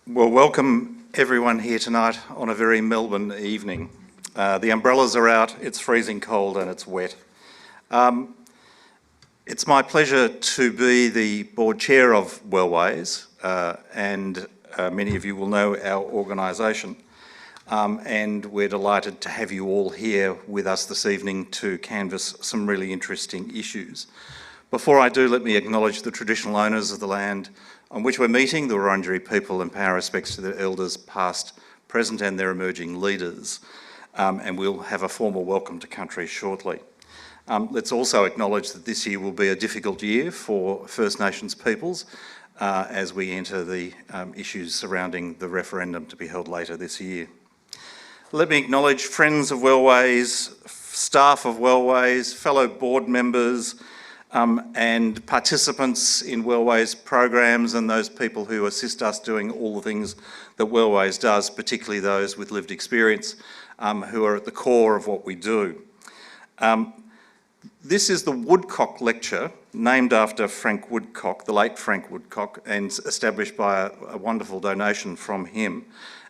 Well, welcome everyone here tonight on a very Melbourne evening. The umbrellas are out, it's freezing cold and it's wet. It's my pleasure to be the board chair of Wellways, and many of you will know our organisation. And we're delighted to have you all here with us this evening to canvass some really interesting issues. Before I do, let me acknowledge the traditional owners of the land on which we're meeting, the Wurundjeri people, and pay our respects to their elders past, present and their emerging leaders. And we'll have a formal welcome to country shortly. Let's also acknowledge that this year will be a difficult year for First Nations peoples as we enter the issues surrounding the referendum to be held later this year. Let me acknowledge friends of Wellways, staff of Wellways, fellow board members, and participants in Wellways programs and those people who assist us doing all the things that Wellways does, particularly those with lived experience who are at the core of what we do. This is the Woodcock Lecture, named after Frank Woodcock, the late Frank Woodcock, and established by a wonderful donation from him.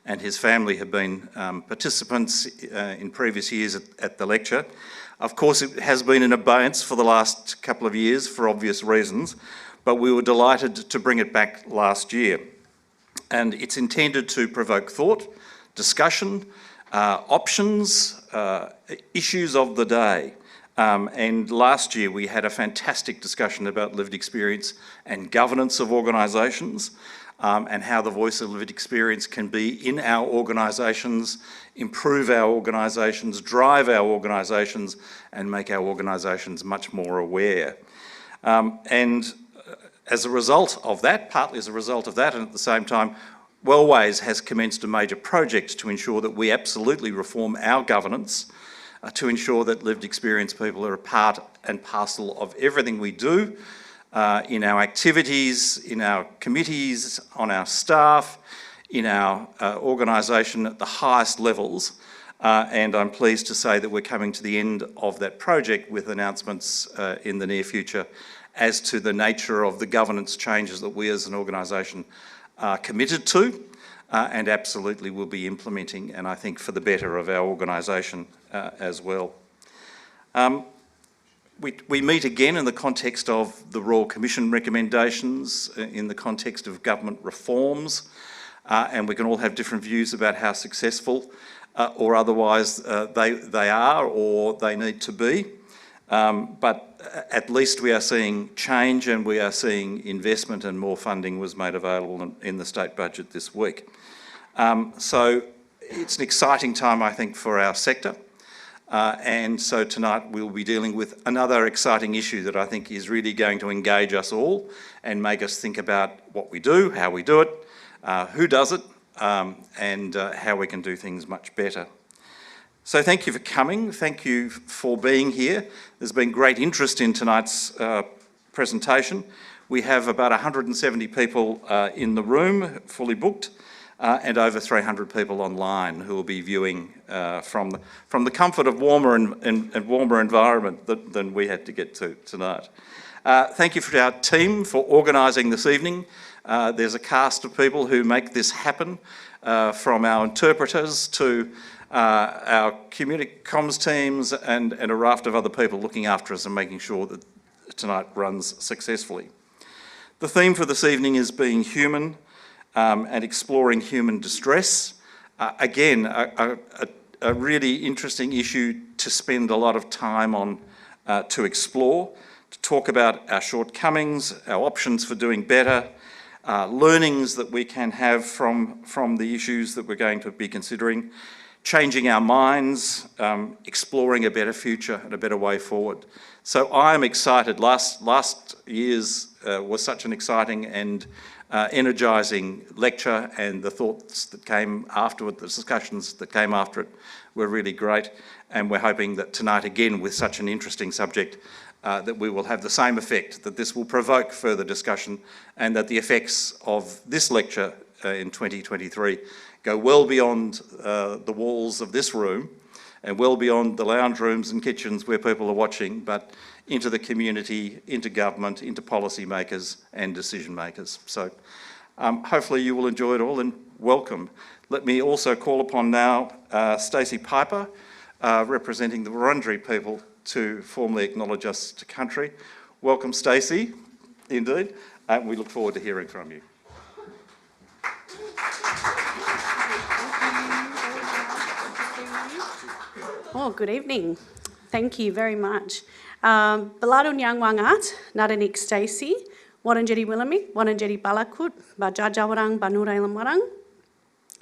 And his family have been participants in previous years at the lecture. Of course, it has been in abeyance for the last couple of years for obvious reasons, but we were delighted to bring it back last year. And it's intended to provoke thought, discussion, options, issues of the day. And last year we had a fantastic discussion about lived experience and governance of organisations, and how the voice of lived experience can be in our organisations, improve our organisations, drive our organisations, and make our organisations much more aware. And as a result of that, partly as a result of that, and at the same time, Wellways has commenced a major project to ensure that we absolutely reform our governance, to ensure that lived experience people are a part and parcel of everything we do, in our activities, in our committees, on our staff, in our organisation at the highest levels. And I'm pleased to say that we're coming to the end of that project with announcements in the near future as to the nature of the governance changes that we as an organisation are committed to and absolutely will be implementing, and I think for the better of our organisation as well. We meet again in the context of the Royal Commission recommendations, in the context of government reforms, and we can all have different views about how successful or otherwise they are or they need to be. But at least we are seeing change and we are seeing investment, and more funding was made available in the state budget this week. So it's an exciting time, I think, for our sector. And so tonight we'll be dealing with another exciting issue that I think is really going to engage us all and make us think about what we do, how we do it, who does it, and how we can do things much better. So thank you for coming, thank you for being here. There's been great interest in tonight's presentation. We have about 170 people in the room, fully booked, and over 300 people online who will be viewing from the comfort of warmer environment than we had to get to tonight. Thank you for our team for organising this evening. There's a cast of people who make this happen, from our interpreters to our comms teams and a raft of other people looking after us and making sure that tonight runs successfully. The theme for this evening is being human, and exploring human distress. Again, a really interesting issue to spend a lot of time on, to explore, to talk about our shortcomings, our options for doing better, learnings that we can have from the issues that we're going to be considering, changing our minds, exploring a better future and a better way forward. So I'm excited. Last year's was such an exciting and energising lecture, and the thoughts that came afterward, the discussions that came after it were really great, and we're hoping that tonight again with such an interesting subject that we will have the same effect, that this will provoke further discussion and that the effects of this lecture in 2023 go well beyond the walls of this room and well beyond the lounge rooms and kitchens where people are watching, but into the community, into government, into policy makers and decision makers. So Hopefully you will enjoy it all, and welcome. Let me also call upon now Stacey Piper, representing the Wurundjeri people, to formally acknowledge us to country. Welcome, Stacey, indeed, and we look forward to hearing from you. Oh, good evening. Thank you very much. Baladun Yang Wangat, Nadanik Stacey, Wurundjeri Willamik, Wurundjeri Balakut, Bajajawarang, Banurailam Warang,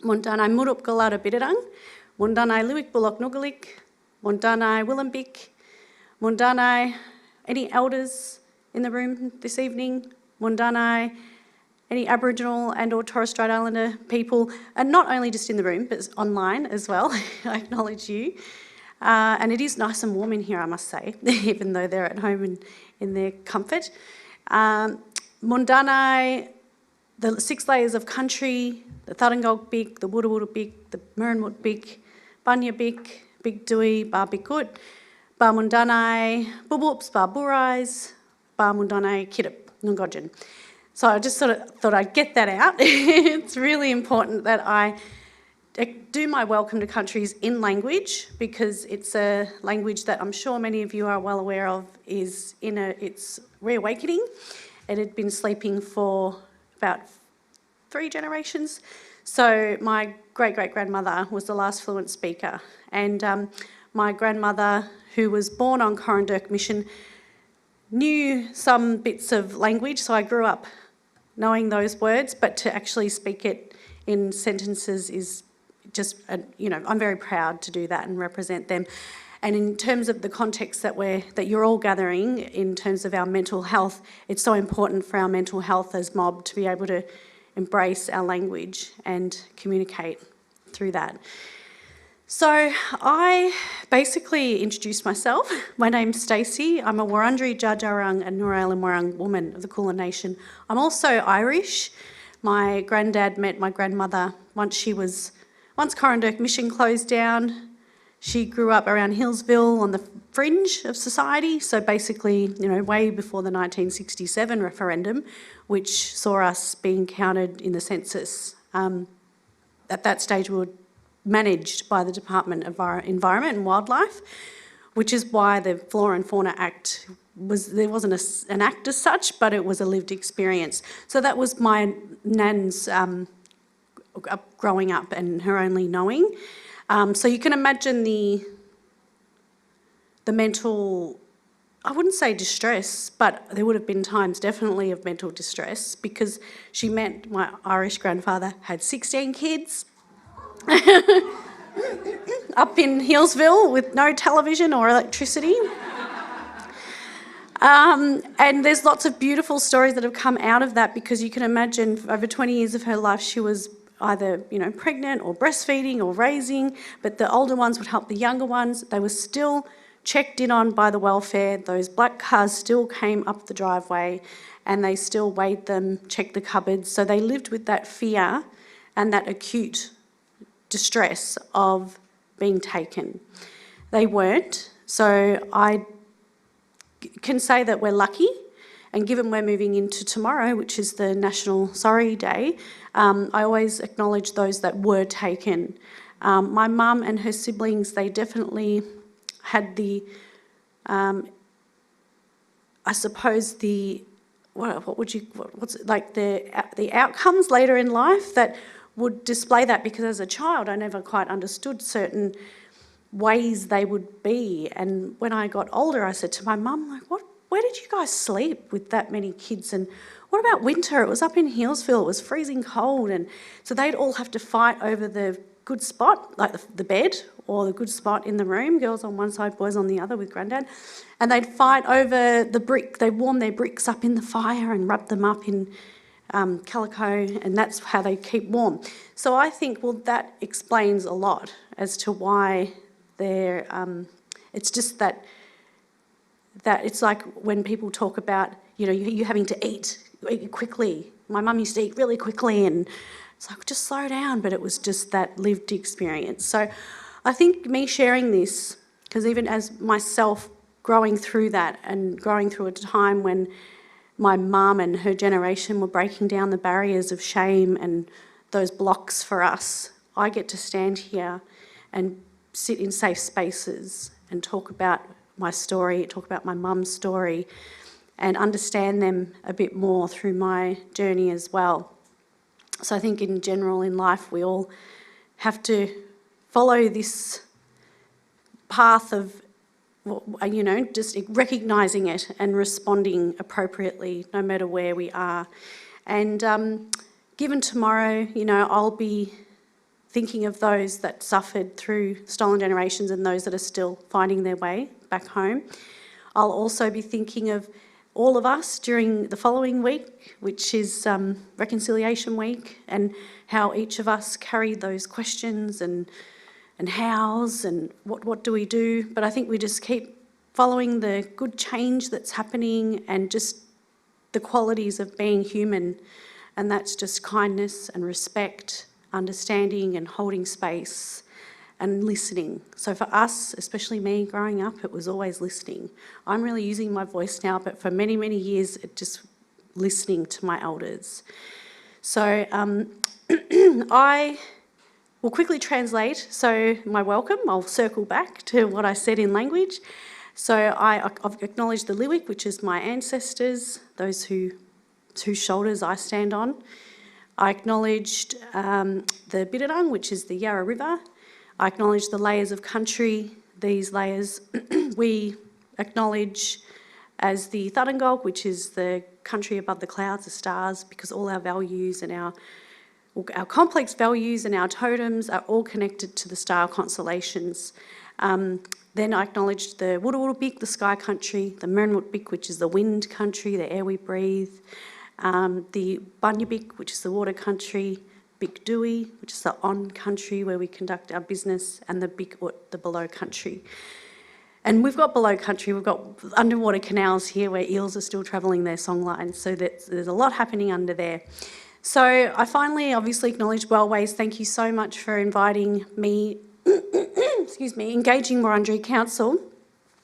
Mundanai Murup Galada Bidarang, Mundanai Luik Bullock Nugalik, Mundanai Willambik, Mundanai, any elders in the room this evening? Mundanai, any Aboriginal and or Torres Strait Islander people, and not only just in the room, but online as well. I acknowledge you. And it is nice and warm in here, I must say, even though they're at home in their comfort. Mundanai, the 6 layers of country, the Thurangog Big, the Wurrawurra Big, the Murrinwood Big, Bunya Big, Big Dewey, Bar Biggood, Bar Mundanai, Bubwoops, Bar Burais, Bar Mundanai, Kiddup, Nungodjan. So I just sort of thought I'd get that out. It's really important that I do my welcome to countries in language, because it's a language that I'm sure many of you are well aware of is in its reawakening. It had been sleeping for about 3 generations. So my great-great-grandmother was the last fluent speaker, and my grandmother, who was born on Corranderk Mission, knew some bits of language, so I grew up knowing those words, but to actually speak it in sentences is just, I'm very proud to do that and represent them. And in terms of the context that you're all gathering, in terms of our mental health, it's so important for our mental health as mob to be able to embrace our language and communicate through that. So I basically introduced myself. My name's Stacey. I'm a Wurundjeri, Djajarang and Noongar Warang woman of the Kulin Nation. I'm also Irish. My granddad met my grandmother once Corranderk Mission closed down. She grew up around Hillsville on the fringe of society, so basically, way before the 1967 referendum, which saw us being counted in the census. At that stage, we were managed by the Department of Environment and Wildlife, which is why the Flora and Fauna Act there wasn't an act as such, but it was a lived experience. So that was my nan's growing up and her only knowing. So you can imagine the mental, I wouldn't say distress, but there would have been times definitely of mental distress, because she met my Irish grandfather, had 16 kids, up in Hillsville with no television or electricity. And there's lots of beautiful stories that have come out of that, because you can imagine over 20 years of her life she was either pregnant or breastfeeding or raising, but the older ones would help the younger ones. They were still checked in on by the welfare. Those black cars still came up the driveway and they still weighed them, checked the cupboards. So they lived with that fear and that acute distress of being taken. They weren't. So I can say that we're lucky, and given we're moving into tomorrow, which is the National Sorry Day, I always acknowledge those that were taken. My mum and her siblings, they definitely had the, I suppose the, the outcomes later in life that would display that, because as a child I never quite understood certain ways they would be. And when I got older, I said to my mum, where did you guys sleep with that many kids? And what about winter? It was up in Hillsville, it was freezing cold. And so they'd all have to fight over the good spot, like the bed or the good spot in the room, girls on one side, boys on the other with Granddad. And they'd fight over the brick. They'd warm their bricks up in the fire and rub them up in calico, and that's how they keep warm. So I think, well, that explains a lot as to why they're, it's just that it's like when people talk about, you having to eat quickly. My mum used to eat really quickly, and it's like, just slow down, but it was just that lived experience. So I think me sharing this, because even as myself growing through that and growing through a time when my mum and her generation were breaking down the barriers of shame and those blocks for us, I get to stand here and sit in safe spaces and talk about my story, talk about my mum's story, and understand them a bit more through my journey as well. So I think in general in life we all have to follow this path of, you know, just recognising it and responding appropriately no matter where we are. And given tomorrow, you know, I'll be thinking of those that suffered through stolen generations and those that are still finding their way back home. I'll also be thinking of all of us during the following week, which is Reconciliation Week, and how each of us carry those questions and hows and what do we do. But I think we just keep following the good change that's happening and just the qualities of being human, and that's just kindness and respect, understanding and holding space and listening. So for us, especially me growing up, it was always listening. I'm really using my voice now, but for many, many years, it just listening to my elders. So I will quickly translate. So my welcome, I'll circle back to what I said in language. So I've acknowledged the Liwik, which is my ancestors, those whose shoulders I stand on. I acknowledged the Birirang, which is the Yarra River. I acknowledge the layers of country. These layers we acknowledge as the Thadangog, which is the country above the clouds, the stars, because all our values and our complex values and our totems are all connected to the star constellations. Then I acknowledged the Wurrulubik, the sky country, the Mernmutbik, which is the wind country, the air we breathe, the Bunyabik, which is the water country, Big Dewey, which is the on country where we conduct our business, and the Big Ut, the below country. And we've got below country, we've got underwater canals here where eels are still travelling their songlines, so there's a lot happening under there. So I finally obviously acknowledge Wellways. Thank you so much for inviting me, excuse me, engaging Wurundjeri Council.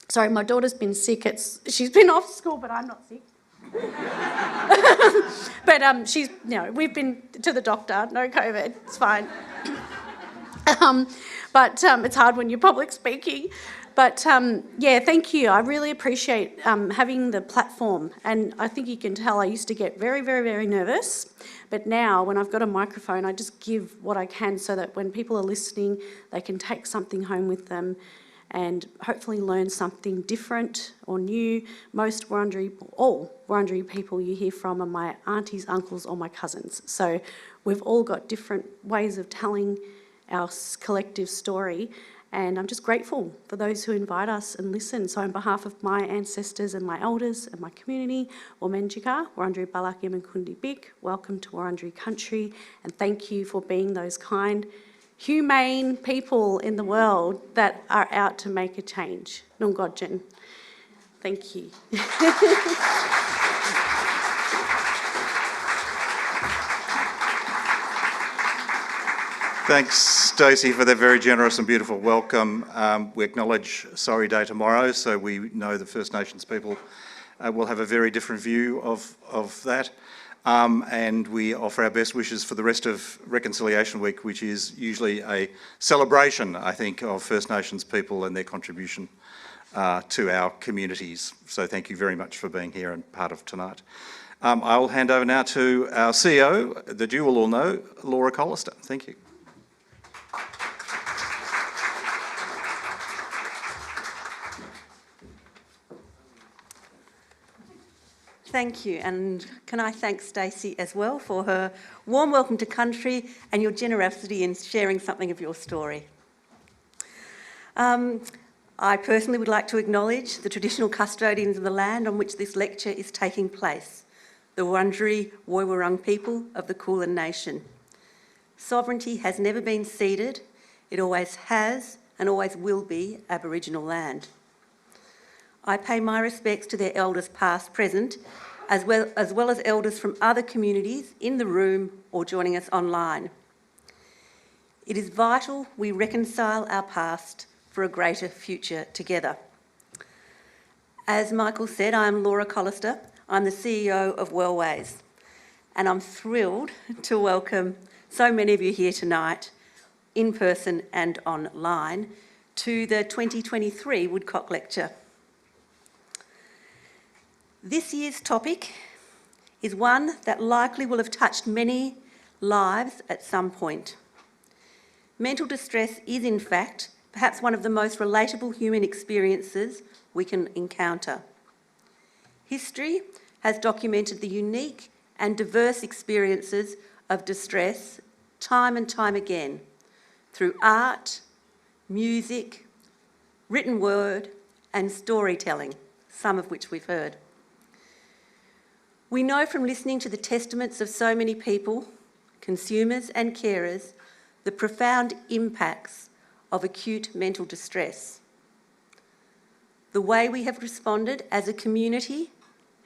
Sorry, my daughter's been sick. She's been off school, but I'm not sick. But she's, you know, we've been to the doctor, no COVID, it's fine. But it's hard when you're public speaking. But yeah, thank you. I really appreciate having the platform. And I think you can tell I used to get very, very, very nervous. But now when I've got a microphone, I just give what I can so that when people are listening, they can take something home with them and hopefully learn something different or new. Most Wurundjeri, all Wurundjeri people you hear from are my aunties, uncles or my cousins. So we've all got different ways of telling our collective story, and I'm just grateful for those who invite us and listen. So on behalf of my ancestors and my elders and my community, Womenjika, Wurundjeri Balak Yemenkundi Bik, welcome to Wurundjeri country, and thank you for being those kind, humane people in the world that are out to make a change. Nungodjan. Thank you. Thanks, Stacey, for that very generous and beautiful welcome. We acknowledge Sorry Day tomorrow, so we know the First Nations people will have a very different view of that. And we offer our best wishes for the rest of Reconciliation Week, which is usually a celebration, I think, of First Nations people and their contribution to our communities. So thank you very much for being here and part of tonight. I'll hand over now to our CEO, that you will all know, Laura Collister. Thank you. Thank you, and can I thank Stacey as well for her warm welcome to country and your generosity in sharing something of your story. I personally would like to acknowledge the traditional custodians of the land on which this lecture is taking place, the Wurundjeri Woiwurrung people of the Kulin Nation. Sovereignty has never been ceded, it always has and always will be Aboriginal land. I pay my respects to their elders past, present, as well as elders from other communities in the room or joining us online. It is vital we reconcile our past for a greater future together. As Michael said, I am Laura Collister. I'm the CEO of Wellways, and I'm thrilled to welcome so many of you here tonight, in person and online, to the 2023 Woodcock Lecture. This year's topic is one that likely will have touched many lives at some point. Mental distress is, in fact, perhaps one of the most relatable human experiences we can encounter. History has documented the unique and diverse experiences of distress time and time again through art, music, written word and storytelling, some of which we've heard. We know from listening to the testaments of so many people, consumers and carers, the profound impacts of acute mental distress. The way we have responded as a community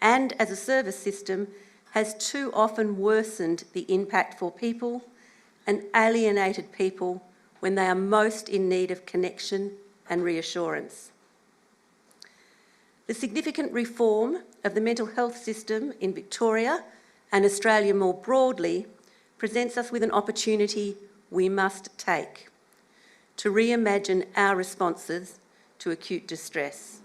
and as a service system has too often worsened the impact for people and alienated people when they are most in need of connection and reassurance. The significant reform of the mental health system in Victoria and Australia more broadly presents us with an opportunity we must take to reimagine our responses to acute distress.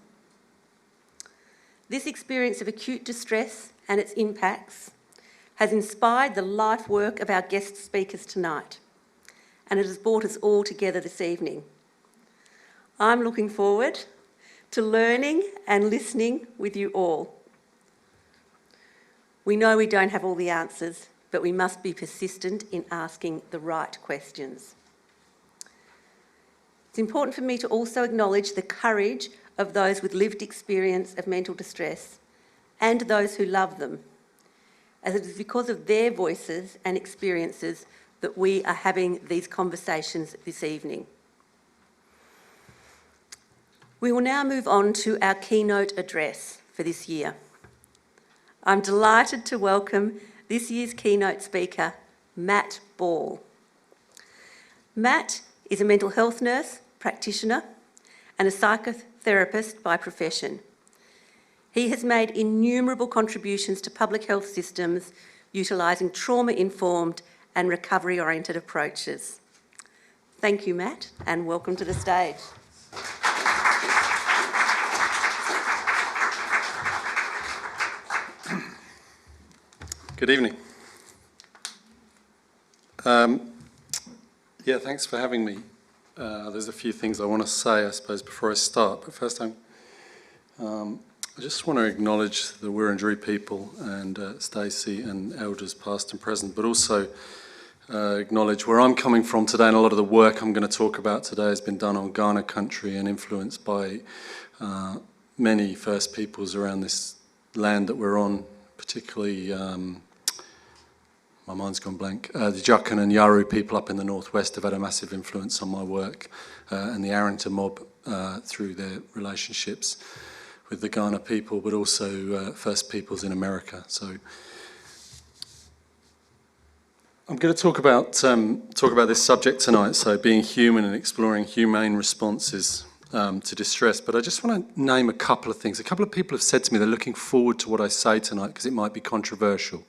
This experience of acute distress and its impacts has inspired the life work of our guest speakers tonight, and it has brought us all together this evening. I'm looking forward to learning and listening with you all. We know we don't have all the answers, but we must be persistent in asking the right questions. It's important for me to also acknowledge the courage of those with lived experience of mental distress and those who love them, as it is because of their voices and experiences that we are having these conversations this evening. We will now move on to our keynote address for this year. I'm delighted to welcome this year's keynote speaker, Matt Ball. Matt is a mental health nurse, practitioner, and a psychotherapist by profession. He has made innumerable contributions to public health systems utilising trauma-informed and recovery-oriented approaches. Thank you, Matt, and welcome to the stage. Good evening. Thanks for having me. There's a few things I want to say, I suppose, before I start. But first, I just want to acknowledge the Wurundjeri people and Stacey and elders past and present, but also acknowledge where I'm coming from today, and a lot of the work I'm going to talk about today has been done on Kaurna country and influenced by many First Peoples around this land that we're on, particularly, my mind's gone blank, the Jukkan and Yaru people up in the northwest have had a massive influence on my work, and the Arrington mob through their relationships with the Kaurna people, but also First Peoples in America. So I'm going to talk about this subject tonight, so being human and exploring humane responses to distress. But I just want to name a couple of things. A couple of people have said to me they're looking forward to what I say tonight because it might be controversial.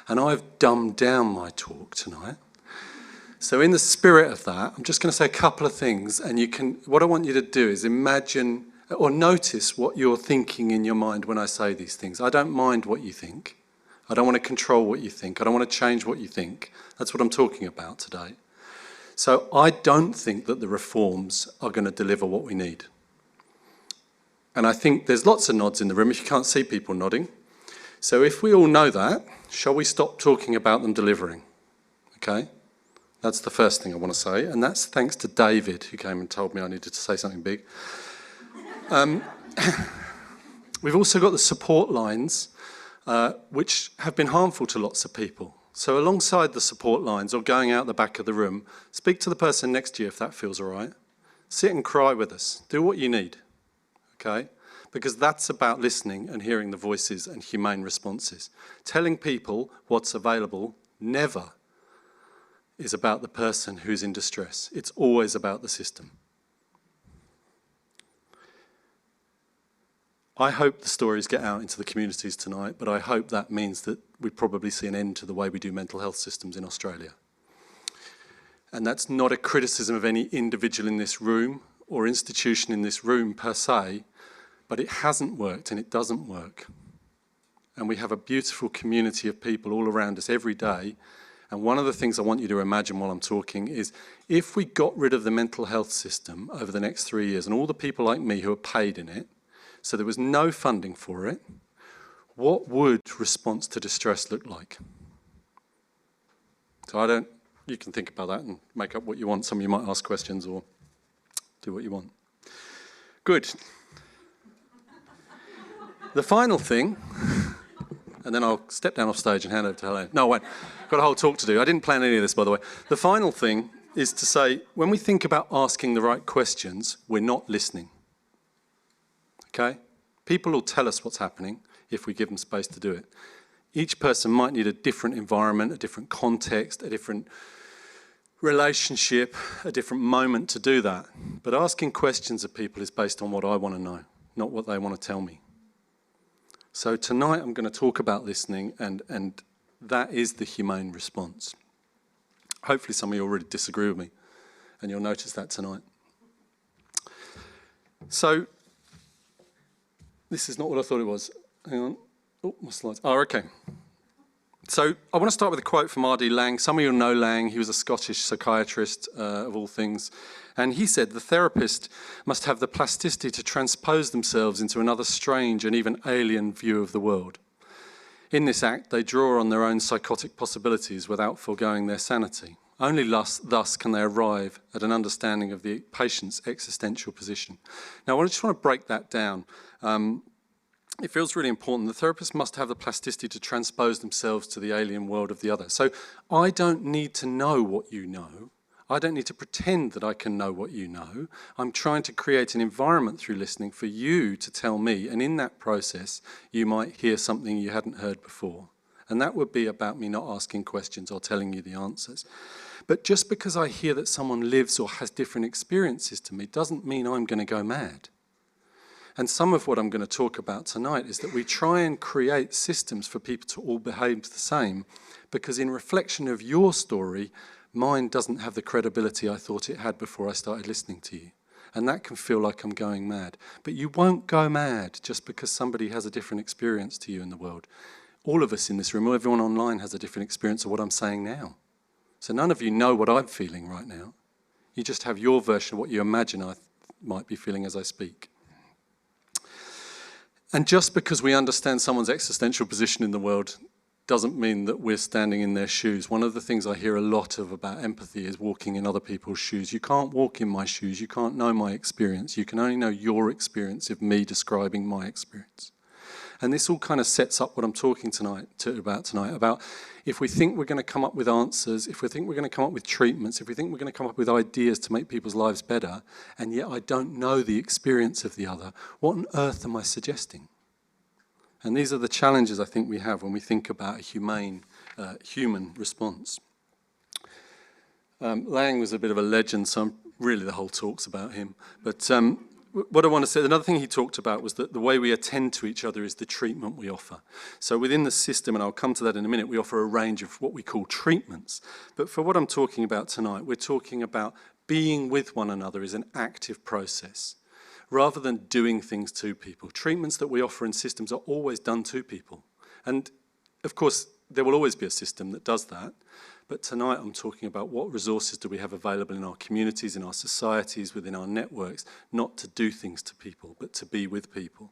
And I've dumbed down my talk tonight. So in the spirit of that, I'm just going to say a couple of things, and what I want you to do is imagine or notice what you're thinking in your mind when I say these things. I don't mind what you think. I don't want to control what you think. I don't want to change what you think. That's what I'm talking about today. So I don't think that the reforms are going to deliver what we need. And I think there's lots of nods in the room if you can't see people nodding. So if we all know that, shall we stop talking about them delivering? Okay? That's the first thing I want to say, and that's thanks to David, who came and told me I needed to say something big. We've also got the support lines, which have been harmful to lots of people. So alongside the support lines, or going out the back of the room, speak to the person next to you if that feels all right. Sit and cry with us. Do what you need, okay? Because that's about listening and hearing the voices and humane responses. Telling people what's available never is about the person who's in distress. It's always about the system. I hope the stories get out into the communities tonight, but I hope that means that we probably see an end to the way we do mental health systems in Australia. And that's not a criticism of any individual in this room or institution in this room per se, but it hasn't worked and it doesn't work. And we have a beautiful community of people all around us every day. And one of the things I want you to imagine while I'm talking is if we got rid of the mental health system over the next 3 years and all the people like me who are paid in it, so there was no funding for it, what would response to distress look like? So you can think about that and make up what you want. Some of you might ask questions or do what you want. Good. The final thing, and then I'll step down off stage and hand over to Helena. No, wait, I've got a whole talk to do. I didn't plan any of this, by the way. The final thing is to say, when we think about asking the right questions, we're not listening. Okay? People will tell us what's happening if we give them space to do it. Each person might need a different environment, a different context, a different relationship, a different moment to do that. But asking questions of people is based on what I want to know, not what they want to tell me. So tonight I'm going to talk about listening, and that is the humane response. Hopefully some of you already disagree with me, and you'll notice that tonight. So, this is not what I thought it was. Hang on. Oh, my slides. Oh, okay. So I want to start with a quote from R.D. Laing. Some of you know Laing. He was a Scottish psychiatrist, of all things. And he said, the therapist must have the plasticity to transpose themselves into another strange and even alien view of the world. In this act, they draw on their own psychotic possibilities without foregoing their sanity. Only thus can they arrive at an understanding of the patient's existential position. Now, I just want to break that down. It feels really important. The therapist must have the plasticity to transpose themselves to the alien world of the other. So I don't need to know what you know. I don't need to pretend that I can know what you know. I'm trying to create an environment through listening for you to tell me, and in that process, you might hear something you hadn't heard before. And that would be about me not asking questions or telling you the answers. But just because I hear that someone lives or has different experiences to me doesn't mean I'm going to go mad. And some of what I'm going to talk about tonight is that we try and create systems for people to all behave the same, because in reflection of your story, mine doesn't have the credibility I thought it had before I started listening to you. And that can feel like I'm going mad. But you won't go mad just because somebody has a different experience to you in the world. All of us in this room, everyone online has a different experience of what I'm saying now. So none of you know what I'm feeling right now. You just have your version of what you imagine I might be feeling as I speak. And just because we understand someone's existential position in the world doesn't mean that we're standing in their shoes. One of the things I hear a lot of about empathy is walking in other people's shoes. You can't walk in my shoes. You can't know my experience. You can only know your experience of me describing my experience. And this all kind of sets up what I'm talking about tonight, about if we think we're going to come up with answers, if we think we're going to come up with treatments, if we think we're going to come up with ideas to make people's lives better, and yet I don't know the experience of the other, what on earth am I suggesting? And these are the challenges I think we have when we think about a human response. Laing was a bit of a legend, so really the whole talk's about him. But what I want to say, another thing he talked about was that the way we attend to each other is the treatment we offer. So within the system, and I'll come to that in a minute, we offer a range of what we call treatments. But for what I'm talking about tonight, we're talking about being with one another is an active process, rather than doing things to people. Treatments that we offer in systems are always done to people. And of course, there will always be a system that does that. But tonight I'm talking about what resources do we have available in our communities, in our societies, within our networks, not to do things to people, but to be with people.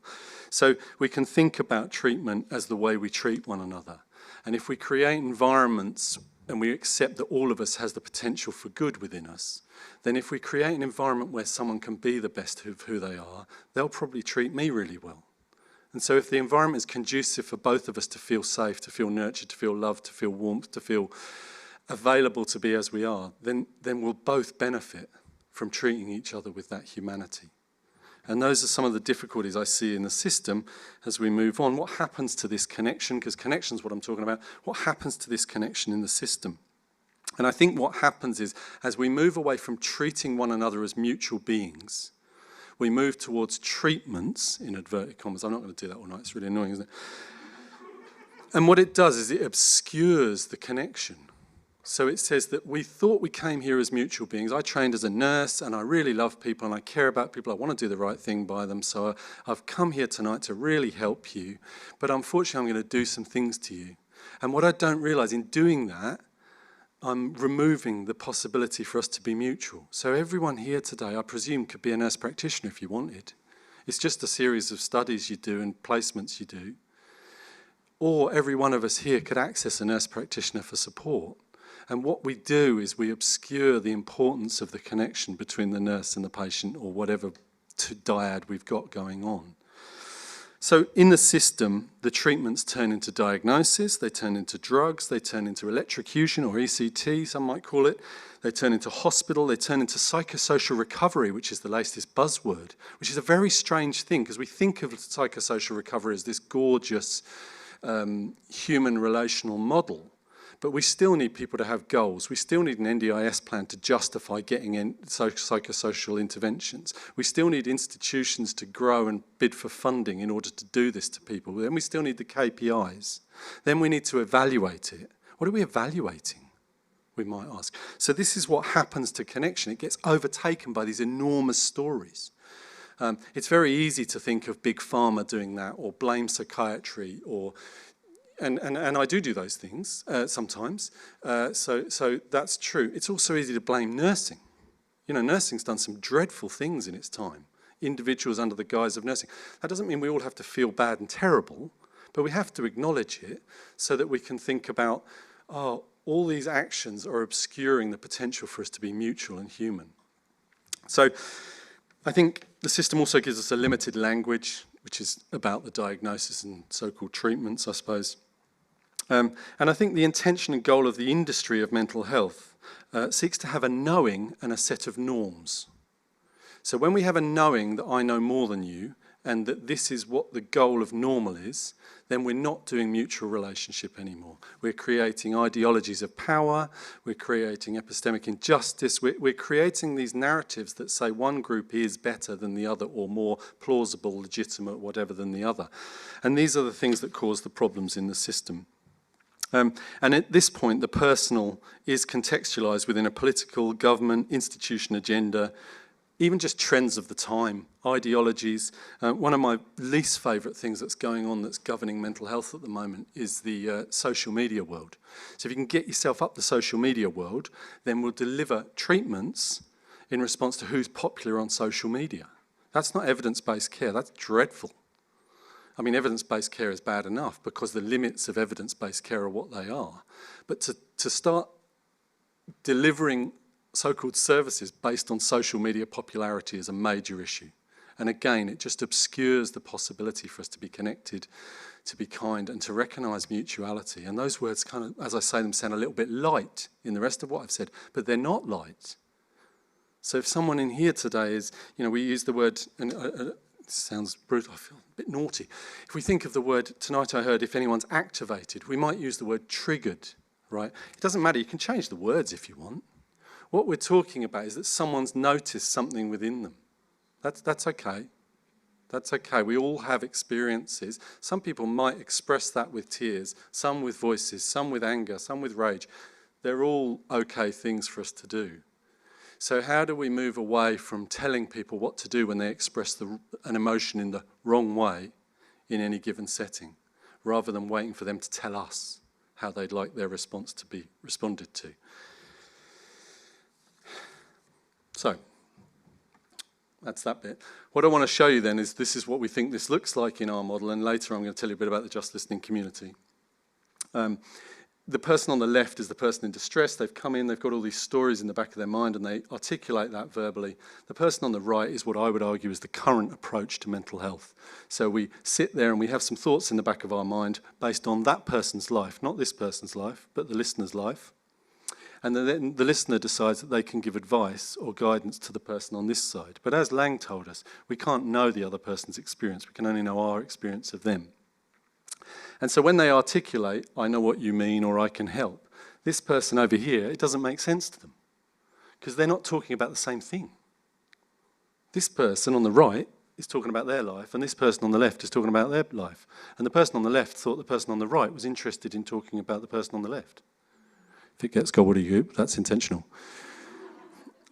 So we can think about treatment as the way we treat one another. And if we create environments and we accept that all of us has the potential for good within us, then if we create an environment where someone can be the best of who they are, they'll probably treat me really well. And so if the environment is conducive for both of us to feel safe, to feel nurtured, to feel loved, to feel warmth, to feel available to be as we are, then we'll both benefit from treating each other with that humanity. And those are some of the difficulties I see in the system as we move on. What happens to this connection? Because connection is what I'm talking about. What happens to this connection in the system? And I think what happens is, as we move away from treating one another as mutual beings, we move towards treatments, in inverted commas. I'm not going to do that all night, it's really annoying, isn't it? And what it does is it obscures the connection. So it says that we thought we came here as mutual beings. I trained as a nurse and I really love people and I care about people. I want to do the right thing by them. So I've come here tonight to really help you. But unfortunately, I'm going to do some things to you. And what I don't realise, in doing that, I'm removing the possibility for us to be mutual. So everyone here today, I presume, could be a nurse practitioner if you wanted. It's just a series of studies you do and placements you do. Or every one of us here could access a nurse practitioner for support. And what we do is we obscure the importance of the connection between the nurse and the patient, or whatever dyad we've got going on. So in the system, the treatments turn into diagnosis, they turn into drugs, they turn into electrocution or ECT, some might call it. They turn into hospital, they turn into psychosocial recovery, which is the latest buzzword, which is a very strange thing because we think of psychosocial recovery as this gorgeous human relational model. But we still need people to have goals. We still need an NDIS plan to justify getting in psychosocial interventions. We still need institutions to grow and bid for funding in order to do this to people. Then we still need the KPIs. Then we need to evaluate it. What are we evaluating, we might ask? So this is what happens to connection. It gets overtaken by these enormous stories. It's very easy to think of big pharma doing that, or blame psychiatry, or and I do those things sometimes, so that's true. It's also easy to blame nursing. You know, nursing's done some dreadful things in its time, individuals under the guise of nursing. That doesn't mean we all have to feel bad and terrible, but we have to acknowledge it so that we can think about, oh, all these actions are obscuring the potential for us to be mutual and human. So I think the system also gives us a limited language, which is about the diagnosis and so-called treatments, I suppose. And I think the intention and goal of the industry of mental health seeks to have a knowing and a set of norms. So when we have a knowing that I know more than you, and that this is what the goal of normal is, then we're not doing mutual relationship anymore. We're creating ideologies of power, we're creating epistemic injustice, we're creating these narratives that say one group is better than the other, or more plausible, legitimate, whatever, than the other. And these are the things that cause the problems in the system. And at this point, the personal is contextualised within a political, government, institution agenda, even just trends of the time, ideologies. One of my least favourite things that's going on that's governing mental health at the moment is the social media world. So if you can get yourself up the social media world, then we'll deliver treatments in response to who's popular on social media. That's not evidence-based care, that's dreadful. I mean, evidence-based care is bad enough because the limits of evidence-based care are what they are. But to start delivering so-called services based on social media popularity is a major issue. And again, it just obscures the possibility for us to be connected, to be kind, and to recognise mutuality. And those words kind of, as I say them, sound a little bit light in the rest of what I've said, but they're not light. So if someone in here today is, you know, we use the word, and it sounds brutal, I feel a bit naughty. If we think of the word, tonight I heard, if anyone's activated, we might use the word triggered, right? It doesn't matter, you can change the words if you want. What we're talking about is that someone's noticed something within them. That's okay. That's okay. We all have experiences. Some people might express that with tears, some with voices, some with anger, some with rage. They're all okay things for us to do. So how do we move away from telling people what to do when they express an emotion in the wrong way in any given setting, rather than waiting for them to tell us how they'd like their response to be responded to? So, that's that bit. What I want to show you then is this is what we think this looks like in our model, and later I'm going to tell you a bit about the just listening community. The person on the left is the person in distress. They've come in, they've got all these stories in the back of their mind, and they articulate that verbally. The person on the right is what I would argue is the current approach to mental health. So we sit there and we have some thoughts in the back of our mind based on that person's life, not this person's life, but the listener's life. And then the listener decides that they can give advice or guidance to the person on this side. But as Lang told us, we can't know the other person's experience. We can only know our experience of them. And so when they articulate, I know what you mean, or I can help, this person over here, it doesn't make sense to them because they're not talking about the same thing. this person on the right is talking about their life, and this person on the left is talking about their life. And the person on the left thought the person on the right was interested in talking about the person on the left. If it gets gobbledygook, that's intentional.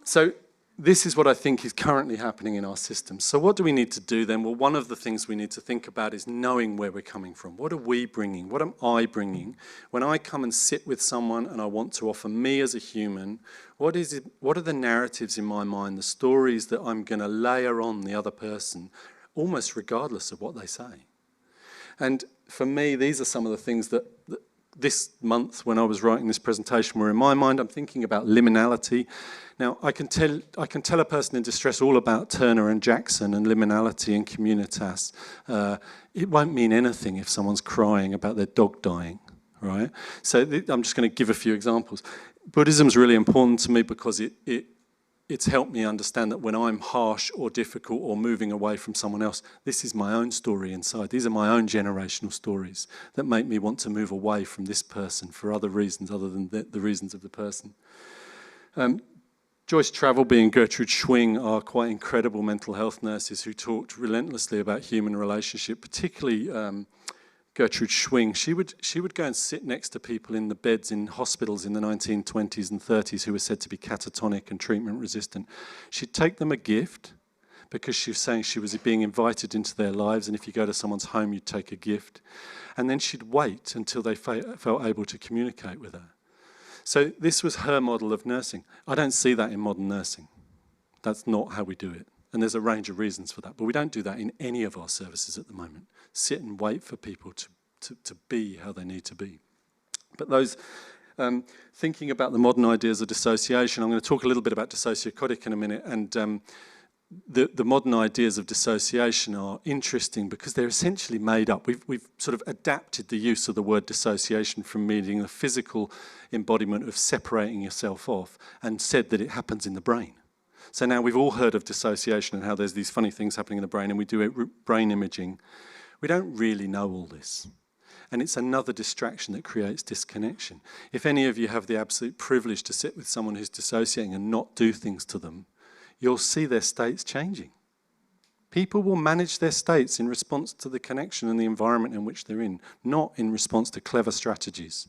So this is what I think is currently happening in our system. So what do we need to do then? Well, one of the things we need to think about is knowing where we're coming from. What are we bringing? What am I bringing? When I come and sit with someone and I want to offer me as a human, what are the narratives in my mind, the stories that I'm going to layer on the other person, almost regardless of what they say? And for me, these are some of the things that this month, when I was writing this presentation, were in my mind. I'm thinking about liminality. Now, I can tell a person in distress all about Turner and Jackson and liminality and communitas. It won't mean anything if someone's crying about their dog dying, right? So I'm just going to give a few examples. Buddhism's really important to me because it's helped me understand that when I'm harsh or difficult or moving away from someone else, this is my own story inside. These are my own generational stories that make me want to move away from this person for other reasons other than the reasons of the person. Joyce Travelby and Gertrude Schwing are quite incredible mental health nurses who talked relentlessly about human relationship, particularly Gertrude Schwing. She would go and sit next to people in the beds in hospitals in the 1920s and 30s who were said to be catatonic and treatment resistant. She'd take them a gift because she was saying she was being invited into their lives, and if you go to someone's home, you'd take a gift. And then she'd wait until they felt able to communicate with her. So this was her model of nursing. I don't see that in modern nursing. That's not how we do it. And there's a range of reasons for that. But we don't do that in any of our services at the moment. Sit and wait for people to be how they need to be. But those, thinking about the modern ideas of dissociation, I'm going to talk a little bit about dissociotic in a minute. And the modern ideas of dissociation are interesting because they're essentially made up. We've sort of adapted the use of the word dissociation from meaning the physical embodiment of separating yourself off and said that it happens in the brain. So now we've all heard of dissociation and how there's these funny things happening in the brain, and we do brain imaging. We don't really know all this. And it's another distraction that creates disconnection. If any of you have the absolute privilege to sit with someone who's dissociating and not do things to them, you'll see their states changing. People will manage their states in response to the connection and the environment in which they're in, not in response to clever strategies.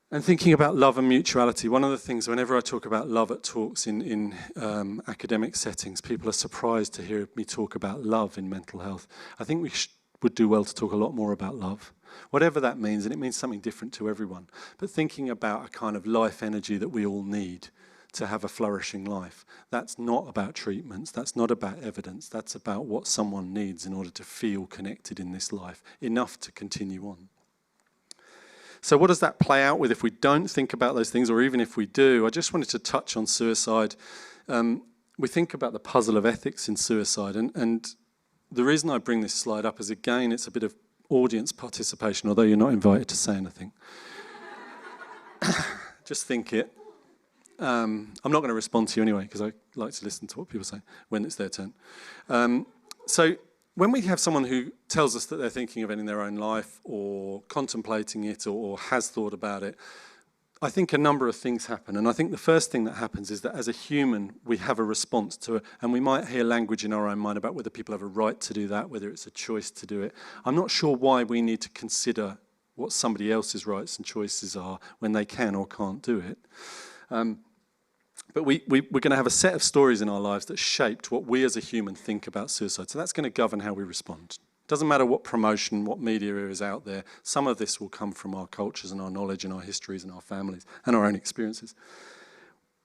And thinking about love and mutuality, one of the things, whenever I talk about love at talks in academic settings, people are surprised to hear me talk about love in mental health. I think we would do well to talk a lot more about love, whatever that means, and it means something different to everyone. But thinking about a kind of life energy that we all need to have a flourishing life, that's not about treatments, that's not about evidence, that's about what someone needs in order to feel connected in this life, enough to continue on. So what does that play out with if we don't think about those things, or even if we do? I just wanted to touch on suicide. We think about the puzzle of ethics in suicide, and the reason I bring this slide up is, again, it's a bit of audience participation, although you're not invited to say anything. Just think it. I'm not going to respond to you anyway, because I like to listen to what people say when it's their turn. So when we have someone who tells us that they're thinking of ending their own life or contemplating it or has thought about it, I think a number of things happen. And I think the first thing that happens is that as a human, we have a response to it. And we might hear language in our own mind about whether people have a right to do that, whether it's a choice to do it. I'm not sure why we need to consider what somebody else's rights and choices are when they can or can't do it. But we're going to have a set of stories in our lives that shaped what we as a human think about suicide. So that's going to govern how we respond. It doesn't matter what promotion, what media is out there. Some of this will come from our cultures and our knowledge and our histories and our families and our own experiences.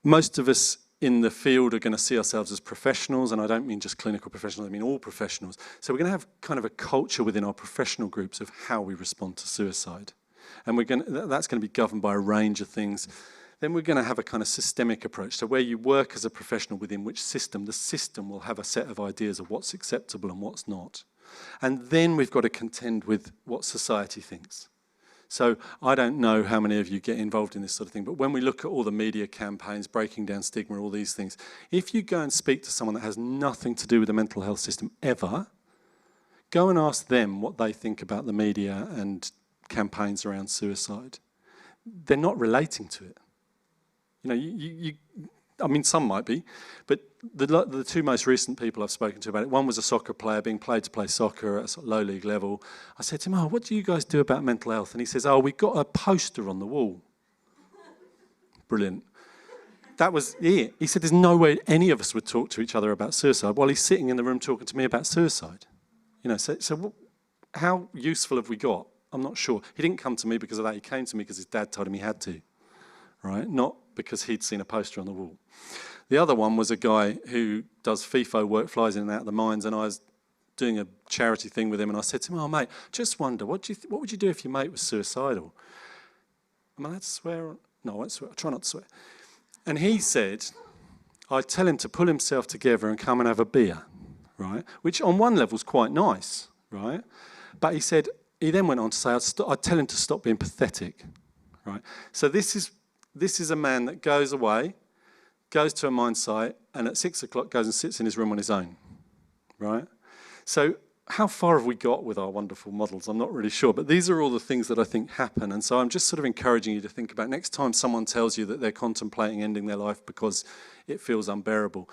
Most of us in the field are going to see ourselves as professionals, and I don't mean just clinical professionals, I mean all professionals. So we're going to have kind of a culture within our professional groups of how we respond to suicide. And that's going to be governed by a range of things. Then we're going to have a kind of systemic approach. So where you work as a professional within which system, the system will have a set of ideas of what's acceptable and what's not. And then we've got to contend with what society thinks. So I don't know how many of you get involved in this sort of thing, but when we look at all the media campaigns, breaking down stigma, all these things, if you go and speak to someone that has nothing to do with the mental health system ever, go and ask them what they think about the media and campaigns around suicide. They're not relating to it. You know, I mean, some might be, but the two most recent people I've spoken to about it, one was a soccer player being paid to play soccer at a sort of low league level. I said to him, what do you guys do about mental health? And he says, we've got a poster on the wall. Brilliant. That was it. He said there's no way any of us would talk to each other about suicide while he's sitting in the room talking to me about suicide. You know, so how useful have we got? I'm not sure. He didn't come to me because of that. He came to me because his dad told him he had to, right? Not because he'd seen a poster on the wall. The other one was a guy who does FIFO work, flies in and out of the mines, and I was doing a charity thing with him, and I said to him, mate, just wonder, what would you do if your mate was suicidal? Am I allowed to swear? No, I won't swear. I try not to swear. And he said, I'd tell him to pull himself together and come and have a beer, right? Which on one level is quite nice, right? But he then went on to say, I'd tell him to stop being pathetic, right? So this is a man that goes away, goes to a mine site, and at 6 o'clock goes and sits in his room on his own, right? So how far have we got with our wonderful models? I'm not really sure, but these are all the things that I think happen. And so I'm just sort of encouraging you to think about next time someone tells you that they're contemplating ending their life because it feels unbearable,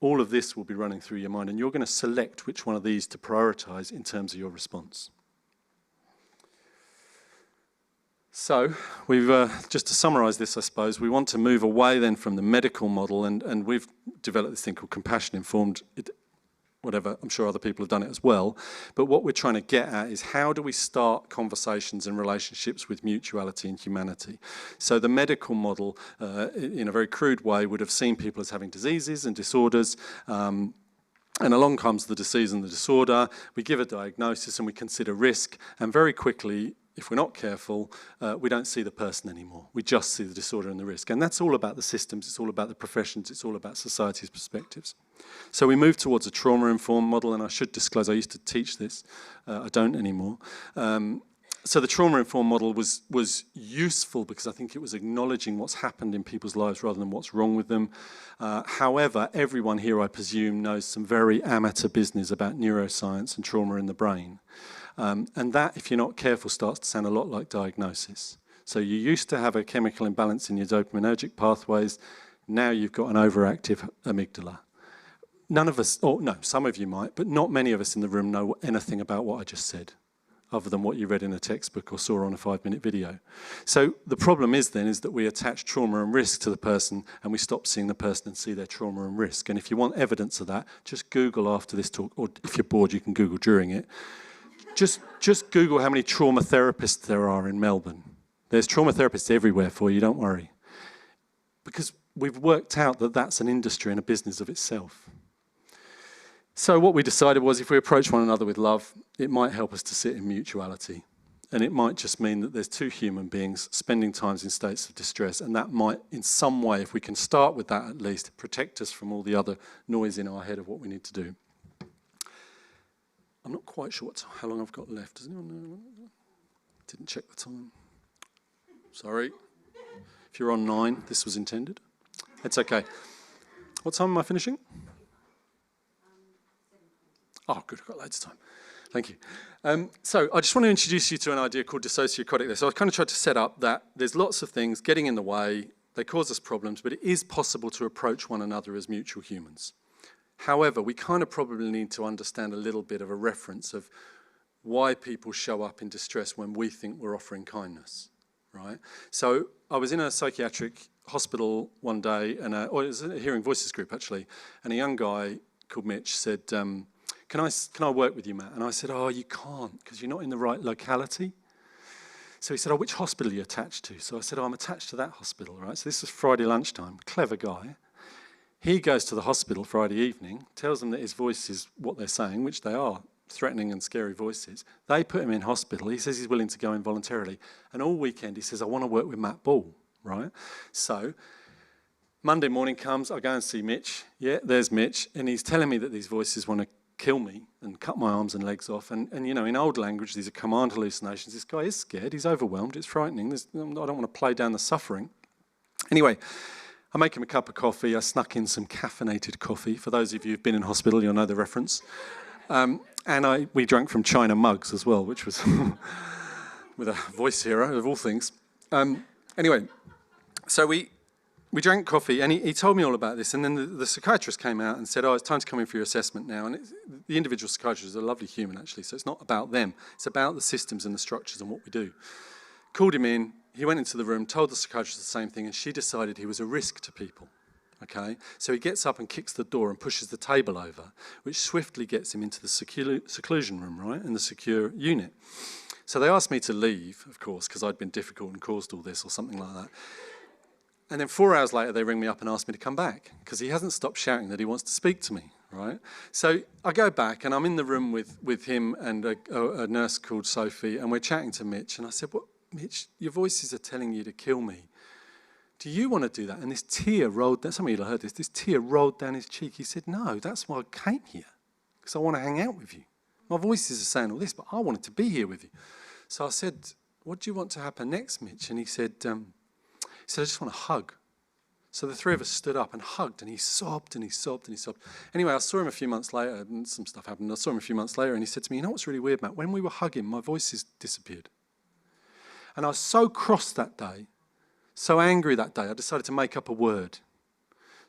all of this will be running through your mind, and you're going to select which one of these to prioritise in terms of your response. So, we've just to summarise this, I suppose, we want to move away then from the medical model, and we've developed this thing called compassion-informed, whatever, I'm sure other people have done it as well, but what we're trying to get at is how do we start conversations and relationships with mutuality and humanity? So the medical model, in a very crude way, would have seen people as having diseases and disorders, and along comes the disease and the disorder, we give a diagnosis and we consider risk, and very quickly, if we're not careful, we don't see the person anymore. We just see the disorder and the risk. And that's all about the systems, it's all about the professions, it's all about society's perspectives. So we move towards a trauma-informed model, and I should disclose, I used to teach this, I don't anymore. So the trauma-informed model was useful because I think it was acknowledging what's happened in people's lives rather than what's wrong with them. However, everyone here, I presume, knows some very amateur business about neuroscience and trauma in the brain. And that, if you're not careful, starts to sound a lot like diagnosis. So you used to have a chemical imbalance in your dopaminergic pathways. Now you've got an overactive amygdala. None of us, or no, some of you might, but not many of us in the room know anything about what I just said, other than what you read in a textbook or saw on a 5-minute video. So the problem is then is that we attach trauma and risk to the person, and we stop seeing the person and see their trauma and risk. And if you want evidence of that, just Google after this talk, or if you're bored, you can Google during it. Just Google how many trauma therapists there are in Melbourne. There's trauma therapists everywhere for you, don't worry. Because we've worked out that that's an industry and a business of itself. So what we decided was if we approach one another with love, it might help us to sit in mutuality. And it might just mean that there's two human beings spending times in states of distress, and that might, in some way, if we can start with that at least, protect us from all the other noise in our head of what we need to do. I'm not quite sure how long I've got left. Does anyone know? Didn't check the time. Sorry. If you're on 9, this was intended. It's okay. What time am I finishing? Oh, good, I've got loads of time. Thank you. So I just want to introduce you to an idea called dissociotic. So I kind of tried to set up that there's lots of things getting in the way, they cause us problems, but it is possible to approach one another as mutual humans. However, we kind of probably need to understand a little bit of a reference of why people show up in distress when we think we're offering kindness, right? So I was in a psychiatric hospital one day, and it was a Hearing Voices group actually, and a young guy called Mitch said, can I work with you, Matt? And I said, oh, you can't, because you're not in the right locality. So he said, oh, which hospital are you attached to? So I said, oh, I'm attached to that hospital, right? So this was Friday lunchtime, clever guy. He goes to the hospital Friday evening, tells them that his voice is what they're saying, which they are, threatening and scary voices. They put him in hospital. He says he's willing to go in voluntarily. And all weekend he says, I want to work with Matt Ball, right? So Monday morning comes, I go and see Mitch. Yeah, there's Mitch. And he's telling me that these voices want to kill me and cut my arms and legs off. And you know, in old language, these are command hallucinations. This guy is scared. He's overwhelmed. It's frightening. I don't want to play down the suffering. Anyway, I make him a cup of coffee. I snuck in some caffeinated coffee. For those of you who've been in hospital, you'll know the reference. And we drank from China mugs as well, which was with a voice hero of all things. Anyway, so we we drank coffee, and he told me all about this, and then the psychiatrist came out and said, oh, it's time to come in for your assessment now. And the individual psychiatrist is a lovely human, actually, so it's not about them. It's about the systems and the structures and what we do. Called him in, he went into the room, told the psychiatrist the same thing, and she decided he was a risk to people. Okay, so he gets up and kicks the door and pushes the table over, which swiftly gets him into the seclusion room, right, in the secure unit. So they asked me to leave, of course, because I'd been difficult and caused all this or something like that. And then 4 hours later, they ring me up and ask me to come back, because he hasn't stopped shouting that he wants to speak to me, right? So I go back, and I'm in the room with him and a nurse called Sophie, and we're chatting to Mitch, and I said, "What, Mitch, your voices are telling you to kill me. Do you want to do that?" And this tear rolled down, some of you have heard this tear rolled down his cheek. He said, "No, that's why I came here, because I want to hang out with you. My voices are saying all this, but I wanted to be here with you." So I said, "What do you want to happen next, Mitch?" And he said, "I just want a hug." So the three of us stood up and hugged, and he sobbed and he sobbed and he sobbed. Anyway, I saw him a few months later, and some stuff happened. I saw him a few months later, and he said to me, "You know what's really weird, Matt? When we were hugging, my voices disappeared." And I was so cross that day, so angry that day, I decided to make up a word.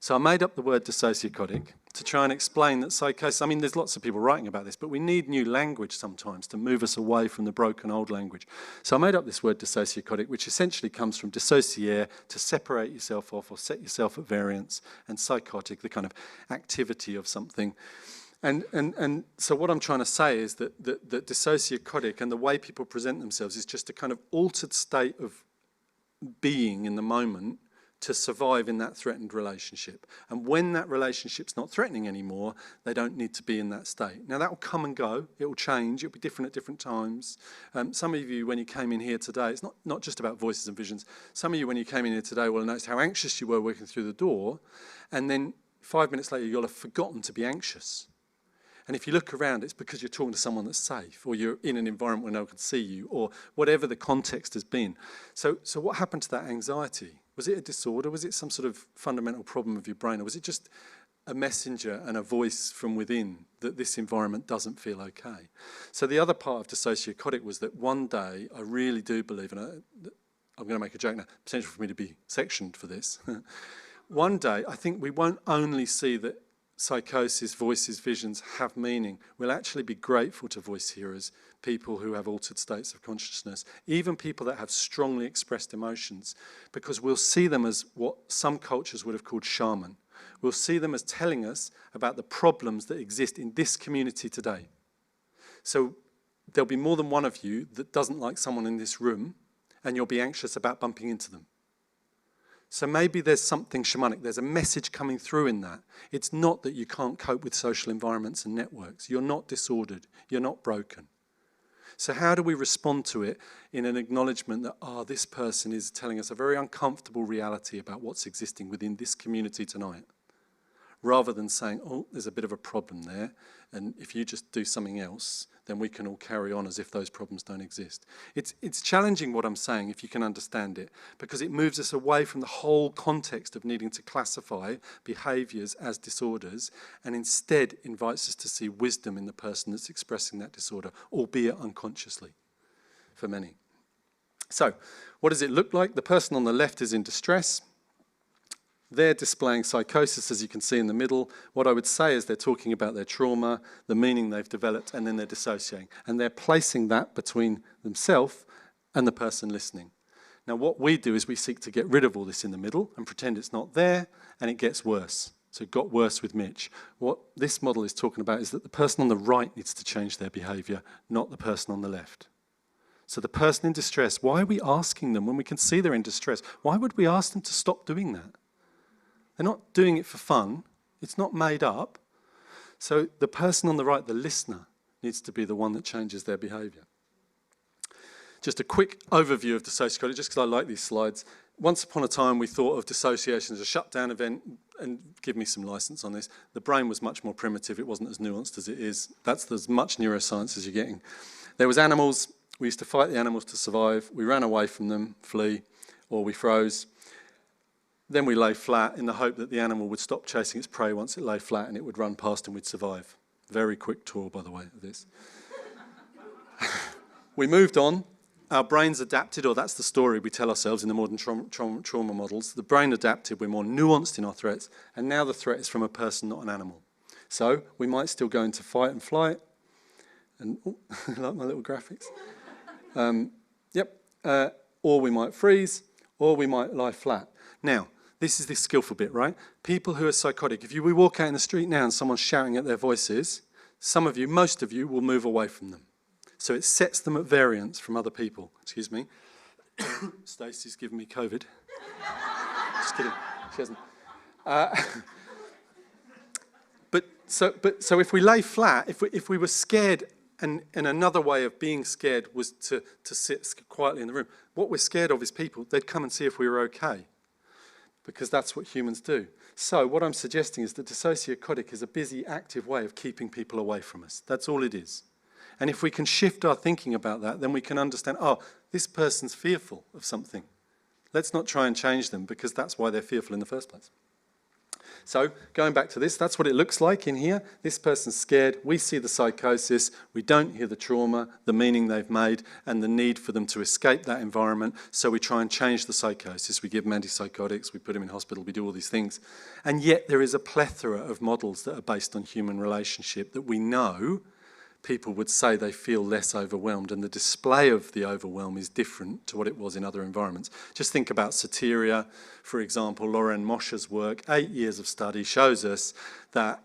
So I made up the word dissociotic to try and explain that psychosis, I mean, there's lots of people writing about this, but we need new language sometimes to move us away from the broken old language. So I made up this word dissociotic, which essentially comes from dissociare, to separate yourself off or set yourself at variance, and psychotic, the kind of activity of something. And so what I'm trying to say is that dissociotic and the way people present themselves is just a kind of altered state of being in the moment to survive in that threatened relationship. And when that relationship's not threatening anymore, they don't need to be in that state. Now, that will come and go. It will change. It'll be different at different times. Some of you, when you came in here today, it's not just about voices and visions. Some of you, when you came in here today, will have noticed how anxious you were walking through the door, and then 5 minutes later, you'll have forgotten to be anxious. And if you look around, it's because you're talking to someone that's safe, or you're in an environment where no one can see you, or whatever the context has been. So what happened to that anxiety? Was it a disorder? Was it some sort of fundamental problem of your brain? Or was it just a messenger and a voice from within that this environment doesn't feel okay? So the other part of dissociotic was that one day, I really do believe, and I'm going to make a joke now, potential for me to be sectioned for this. One day, I think we won't only see that psychosis, voices, visions have meaning. We'll actually be grateful to voice hearers, people who have altered states of consciousness, even people that have strongly expressed emotions, because we'll see them as what some cultures would have called shaman. We'll see them as telling us about the problems that exist in this community today. So there'll be more than one of you that doesn't like someone in this room, and you'll be anxious about bumping into them. So maybe there's something shamanic, there's a message coming through in that. It's not that you can't cope with social environments and networks. You're not disordered, you're not broken. So how do we respond to it in an acknowledgement that, this person is telling us a very uncomfortable reality about what's existing within this community tonight? Rather than saying, there's a bit of a problem there, and if you just do something else, then we can all carry on as if those problems don't exist. It's challenging what I'm saying, if you can understand it, because it moves us away from the whole context of needing to classify behaviours as disorders, and instead invites us to see wisdom in the person that's expressing that disorder, albeit unconsciously, for many. So, what does it look like? The person on the left is in distress. They're displaying psychosis, as you can see in the middle. What I would say is they're talking about their trauma, the meaning they've developed, and then they're dissociating. And they're placing that between themselves and the person listening. Now, what we do is we seek to get rid of all this in the middle and pretend it's not there, and it gets worse. So it got worse with Mitch. What this model is talking about is that the person on the right needs to change their behaviour, not the person on the left. So the person in distress, why are we asking them when we can see they're in distress? Why would we ask them to stop doing that? They're not doing it for fun. It's not made up. So the person on the right, the listener, needs to be the one that changes their behaviour. Just a quick overview of dissociotic, just because I like these slides. Once upon a time, we thought of dissociation as a shutdown event, and give me some license on this. The brain was much more primitive. It wasn't as nuanced as it is. That's as much neuroscience as you're getting. There was animals. We used to fight the animals to survive. We ran away from them, flee, or we froze. Then we lay flat in the hope that the animal would stop chasing its prey once it lay flat, and it would run past and we'd survive. Very quick tour, by the way, of this. We moved on, our brains adapted, or that's the story we tell ourselves in the modern trauma models. The brain adapted, we're more nuanced in our threats, and now the threat is from a person, not an animal. So we might still go into fight and flight, and like my little graphics. Or we might freeze, or we might lie flat. Now, this is the skillful bit, right? People who are psychotic, if we walk out in the street now and someone's shouting at their voices, some of you, most of you, will move away from them. So it sets them at variance from other people. Excuse me. Stacey's giving me COVID. Just kidding, she hasn't. So if we lay flat, if we were scared, and another way of being scared was to sit quietly in the room. What we're scared of is people. They'd come and see if we were okay, because that's what humans do. So what I'm suggesting is that dissociotic is a busy, active way of keeping people away from us. That's all it is. And if we can shift our thinking about that, then we can understand, oh, this person's fearful of something. Let's not try and change them, because that's why they're fearful in the first place. So going back to this, that's what it looks like in here. This person's scared. We see the psychosis. We don't hear the trauma, the meaning they've made, and the need for them to escape that environment. So we try and change the psychosis. We give them antipsychotics. We put them in hospital. We do all these things. And yet there is a plethora of models that are based on human relationship that we know people would say they feel less overwhelmed, and the display of the overwhelm is different to what it was in other environments. Just think about soteria, for example. Lauren Mosher's work, 8 years of study, shows us that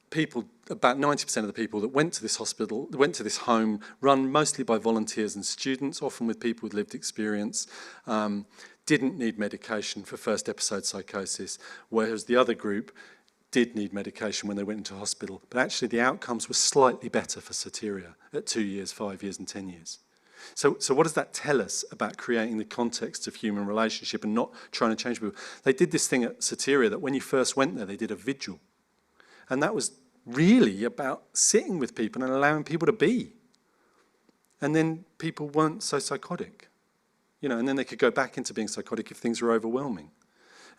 people, about 90% of the people that went to this hospital, went to this home, run mostly by volunteers and students, often with people with lived experience, didn't need medication for first episode psychosis, whereas the other group did need medication when they went into hospital. But actually the outcomes were slightly better for soteria at 2 years, 5 years and 10 years. So what does that tell us about creating the context of human relationship and not trying to change people? They did this thing at soteria that when you first went there, they did a vigil. And that was really about sitting with people and allowing people to be. And then people weren't so psychotic. You know, and then they could go back into being psychotic if things were overwhelming.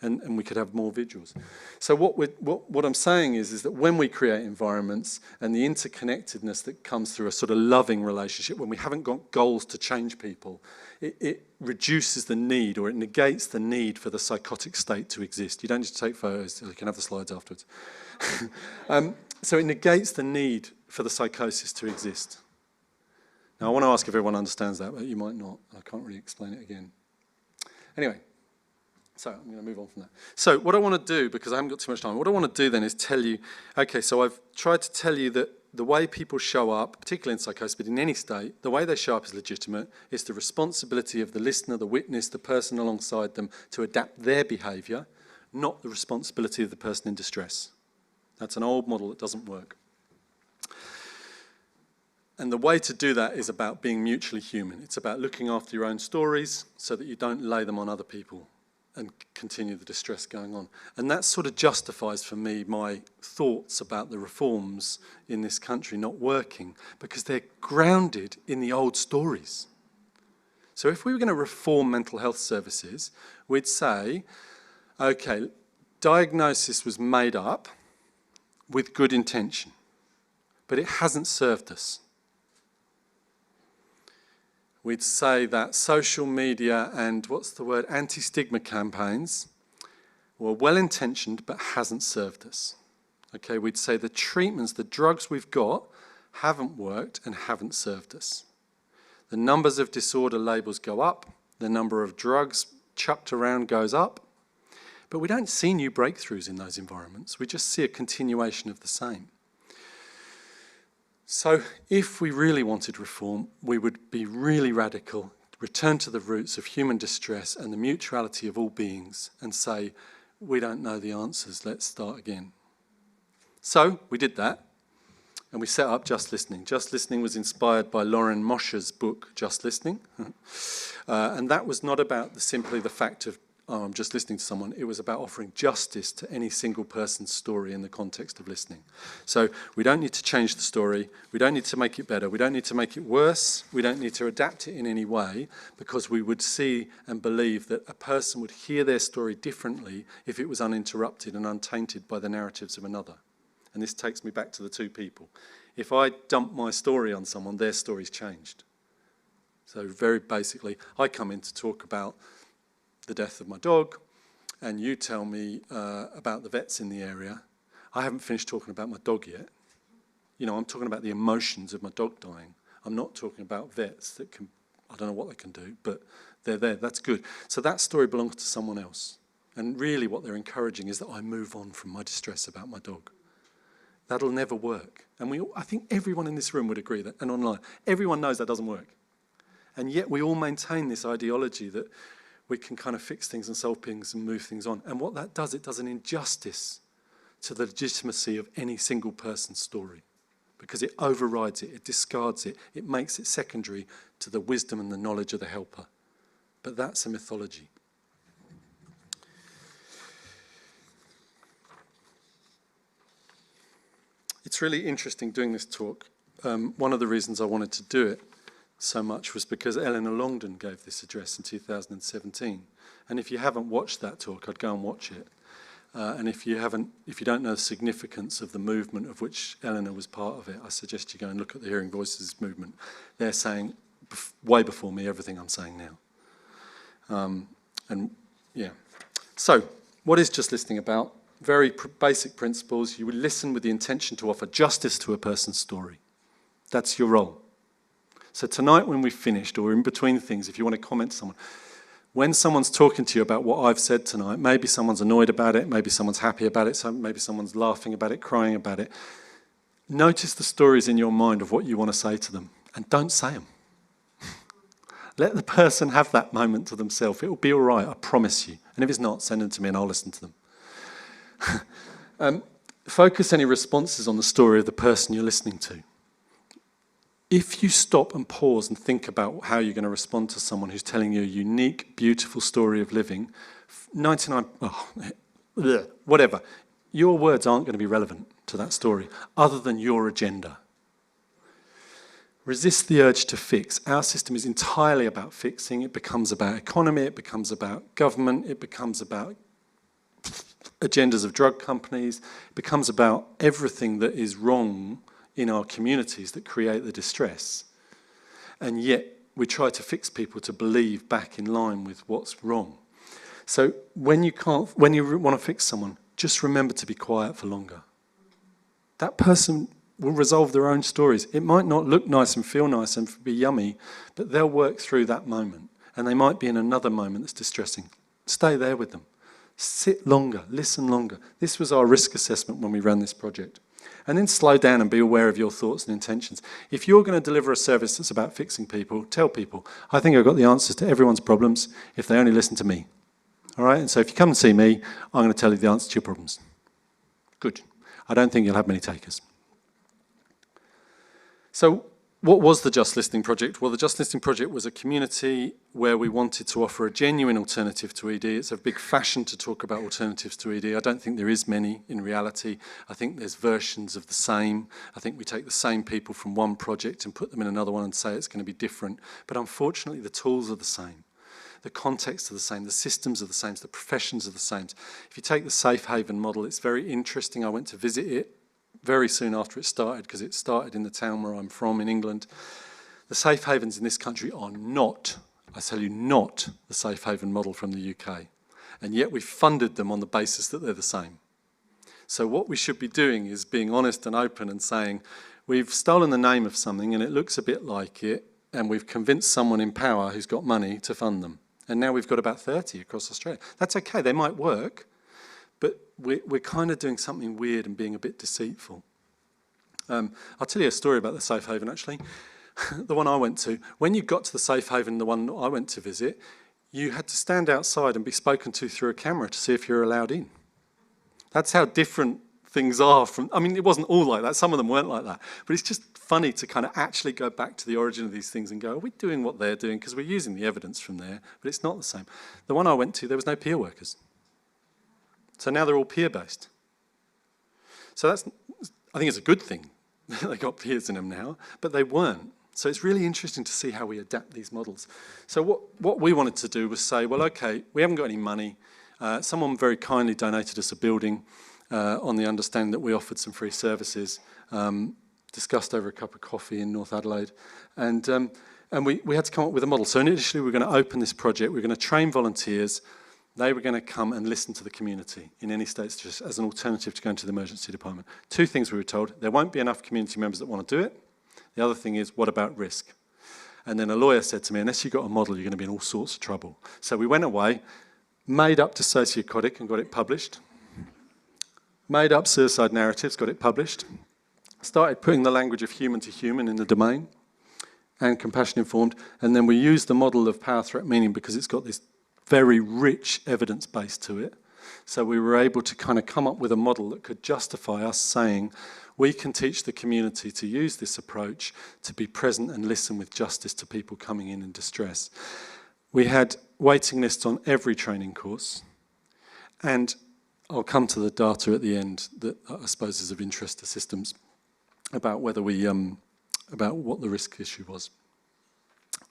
And we could have more vigils. So what I'm saying is that when we create environments and the interconnectedness that comes through a sort of loving relationship, when we haven't got goals to change people, it reduces the need, or it negates the need for the psychotic state to exist. You don't need to take photos, you can have the slides afterwards. So it negates the need for the psychosis to exist. Now I want to ask if everyone understands that, but you might not. I can't really explain it again. Anyway. So I'm going to move on from that. So what I want to do, because I haven't got too much time, what I want to do then is tell you, okay, so I've tried to tell you that the way people show up, particularly in psychosis, but in any state, the way they show up is legitimate. It's the responsibility of the listener, the witness, the person alongside them to adapt their behaviour, not the responsibility of the person in distress. That's an old model that doesn't work. And the way to do that is about being mutually human. It's about looking after your own stories so that you don't lay them on other people and continue the distress going on. And that sort of justifies for me my thoughts about the reforms in this country not working, because they're grounded in the old stories. So if we were going to reform mental health services, we'd say, okay, diagnosis was made up with good intention, but it hasn't served us. We'd say that social media and, anti-stigma campaigns were well-intentioned but hasn't served us. Okay, we'd say the treatments, the drugs we've got haven't worked and haven't served us. The numbers of disorder labels go up, the number of drugs chucked around goes up, but we don't see new breakthroughs in those environments. We just see a continuation of the same. So if we really wanted reform, we would be really radical, return to the roots of human distress and the mutuality of all beings and say, we don't know the answers, let's start again. So we did that, and we set up Just Listening. Just Listening was inspired by Lauren Mosher's book, Just Listening. And that was not about simply the fact of, oh, I'm just listening to someone. It was about offering justice to any single person's story in the context of listening. So we don't need to change the story. We don't need to make it better. We don't need to make it worse. We don't need to adapt it in any way, because we would see and believe that a person would hear their story differently if it was uninterrupted and untainted by the narratives of another. And this takes me back to the two people. If I dump my story on someone, their story's changed. So very basically, I come in to talk about the death of my dog, and you tell me about the vets in the area. I haven't finished talking about my dog yet. You know, I'm talking about the emotions of my dog dying. I'm not talking about vets that can, I don't know what they can do, but they're there, that's good. So that story belongs to someone else. And really what they're encouraging is that I move on from my distress about my dog. That'll never work. And I think everyone in this room would agree that, and online, everyone knows that doesn't work. And yet we all maintain this ideology that we can kind of fix things and solve things and move things on. And what that does, it does an injustice to the legitimacy of any single person's story, because it overrides it, it discards it, it makes it secondary to the wisdom and the knowledge of the helper. But that's a mythology. It's really interesting doing this talk. One of the reasons I wanted to do it so much was because Eleanor Longden gave this address in 2017. And if you haven't watched that talk, I'd go and watch it. And if you don't know the significance of the movement of which Eleanor was part of it, I suggest you go and look at the Hearing Voices movement. They're saying way before me everything I'm saying now. And yeah. So, what is just listening about? Very basic principles. You will listen with the intention to offer justice to a person's story. That's your role. So tonight when we've finished, or in between things, if you want to comment to someone, when someone's talking to you about what I've said tonight, maybe someone's annoyed about it, maybe someone's happy about it, maybe someone's laughing about it, crying about it, notice the stories in your mind of what you want to say to them, and don't say them. Let the person have that moment to themselves. It will be all right, I promise you. And if it's not, send them to me and I'll listen to them. Focus any responses on the story of the person you're listening to. If you stop and pause and think about how you're going to respond to someone who's telling you a unique, beautiful story of living, whatever, your words aren't going to be relevant to that story, other than your agenda. Resist the urge to fix. Our system is entirely about fixing. It becomes about economy, it becomes about government, it becomes about agendas of drug companies, it becomes about everything that is wrong in our communities that create the distress. And yet we try to fix people to believe back in line with what's wrong. So when you want to fix someone, just remember to be quiet for longer. That person will resolve their own stories. It might not look nice and feel nice and be yummy, but they'll work through that moment. And they might be in another moment that's distressing. Stay there with them. Sit longer, listen longer. This was our risk assessment when we ran this project. And then slow down and be aware of your thoughts and intentions. If you're going to deliver a service that's about fixing people, tell people, I think I've got the answers to everyone's problems if they only listen to me. All right? And so if you come and see me, I'm going to tell you the answer to your problems. Good. I don't think you'll have many takers. So what was the Just Listening Project? Well, the Just Listening Project was a community where we wanted to offer a genuine alternative to ED. It's a big fashion to talk about alternatives to ED. I don't think there is many in reality. I think there's versions of the same. I think we take the same people from one project and put them in another one and say it's going to be different. But unfortunately, the tools are the same. The contexts are the same. The systems are the same. The professions are the same. If you take the Safe Haven model, it's very interesting. I went to visit it very soon after it started, because it started in the town where I'm from in England. The safe havens in this country are not, I tell you, not the safe haven model from the UK. And yet we've funded them on the basis that they're the same. So what we should be doing is being honest and open and saying, we've stolen the name of something and it looks a bit like it, and we've convinced someone in power who's got money to fund them. And now we've got about 30 across Australia. That's okay, they might work, but we're kind of doing something weird and being a bit deceitful. I'll tell you a story about the safe haven, actually. The one I went to. When you got to the safe haven, the one I went to visit, you had to stand outside and be spoken to through a camera to see if you're allowed in. That's how different things are from... I mean, it wasn't all like that. Some of them weren't like that. But it's just funny to kind of actually go back to the origin of these things and go, are we doing what they're doing? Because we're using the evidence from there, but it's not the same. The one I went to, there was no peer workers. So now they're all peer-based. So that's, I think it's a good thing. They got peers in them now, but they weren't. So it's really interesting to see how we adapt these models. So what we wanted to do was say, well, okay, we haven't got any money. Someone very kindly donated us a building on the understanding that we offered some free services, discussed over a cup of coffee in North Adelaide. And And we had to come up with a model. So initially we were going to open this project, we were going to train volunteers, they were going to come and listen to the community in any states just as an alternative to going to the emergency department. Two things we were told: there won't be enough community members that want to do it. The other thing is, what about risk? And then a lawyer said to me, unless you've got a model, you're going to be in all sorts of trouble. So we went away, made up Dissociotic and got it published, made up suicide narratives, got it published, started putting the language of human to human in the domain, and compassion informed, and then we used the model of power threat meaning because it's got this very rich evidence base to it. So we were able to kind of come up with a model that could justify us saying we can teach the community to use this approach to be present and listen with justice to people coming in distress. We had waiting lists on every training course, and I'll come to the data at the end that I suppose is of interest to systems about whether we about what the risk issue was.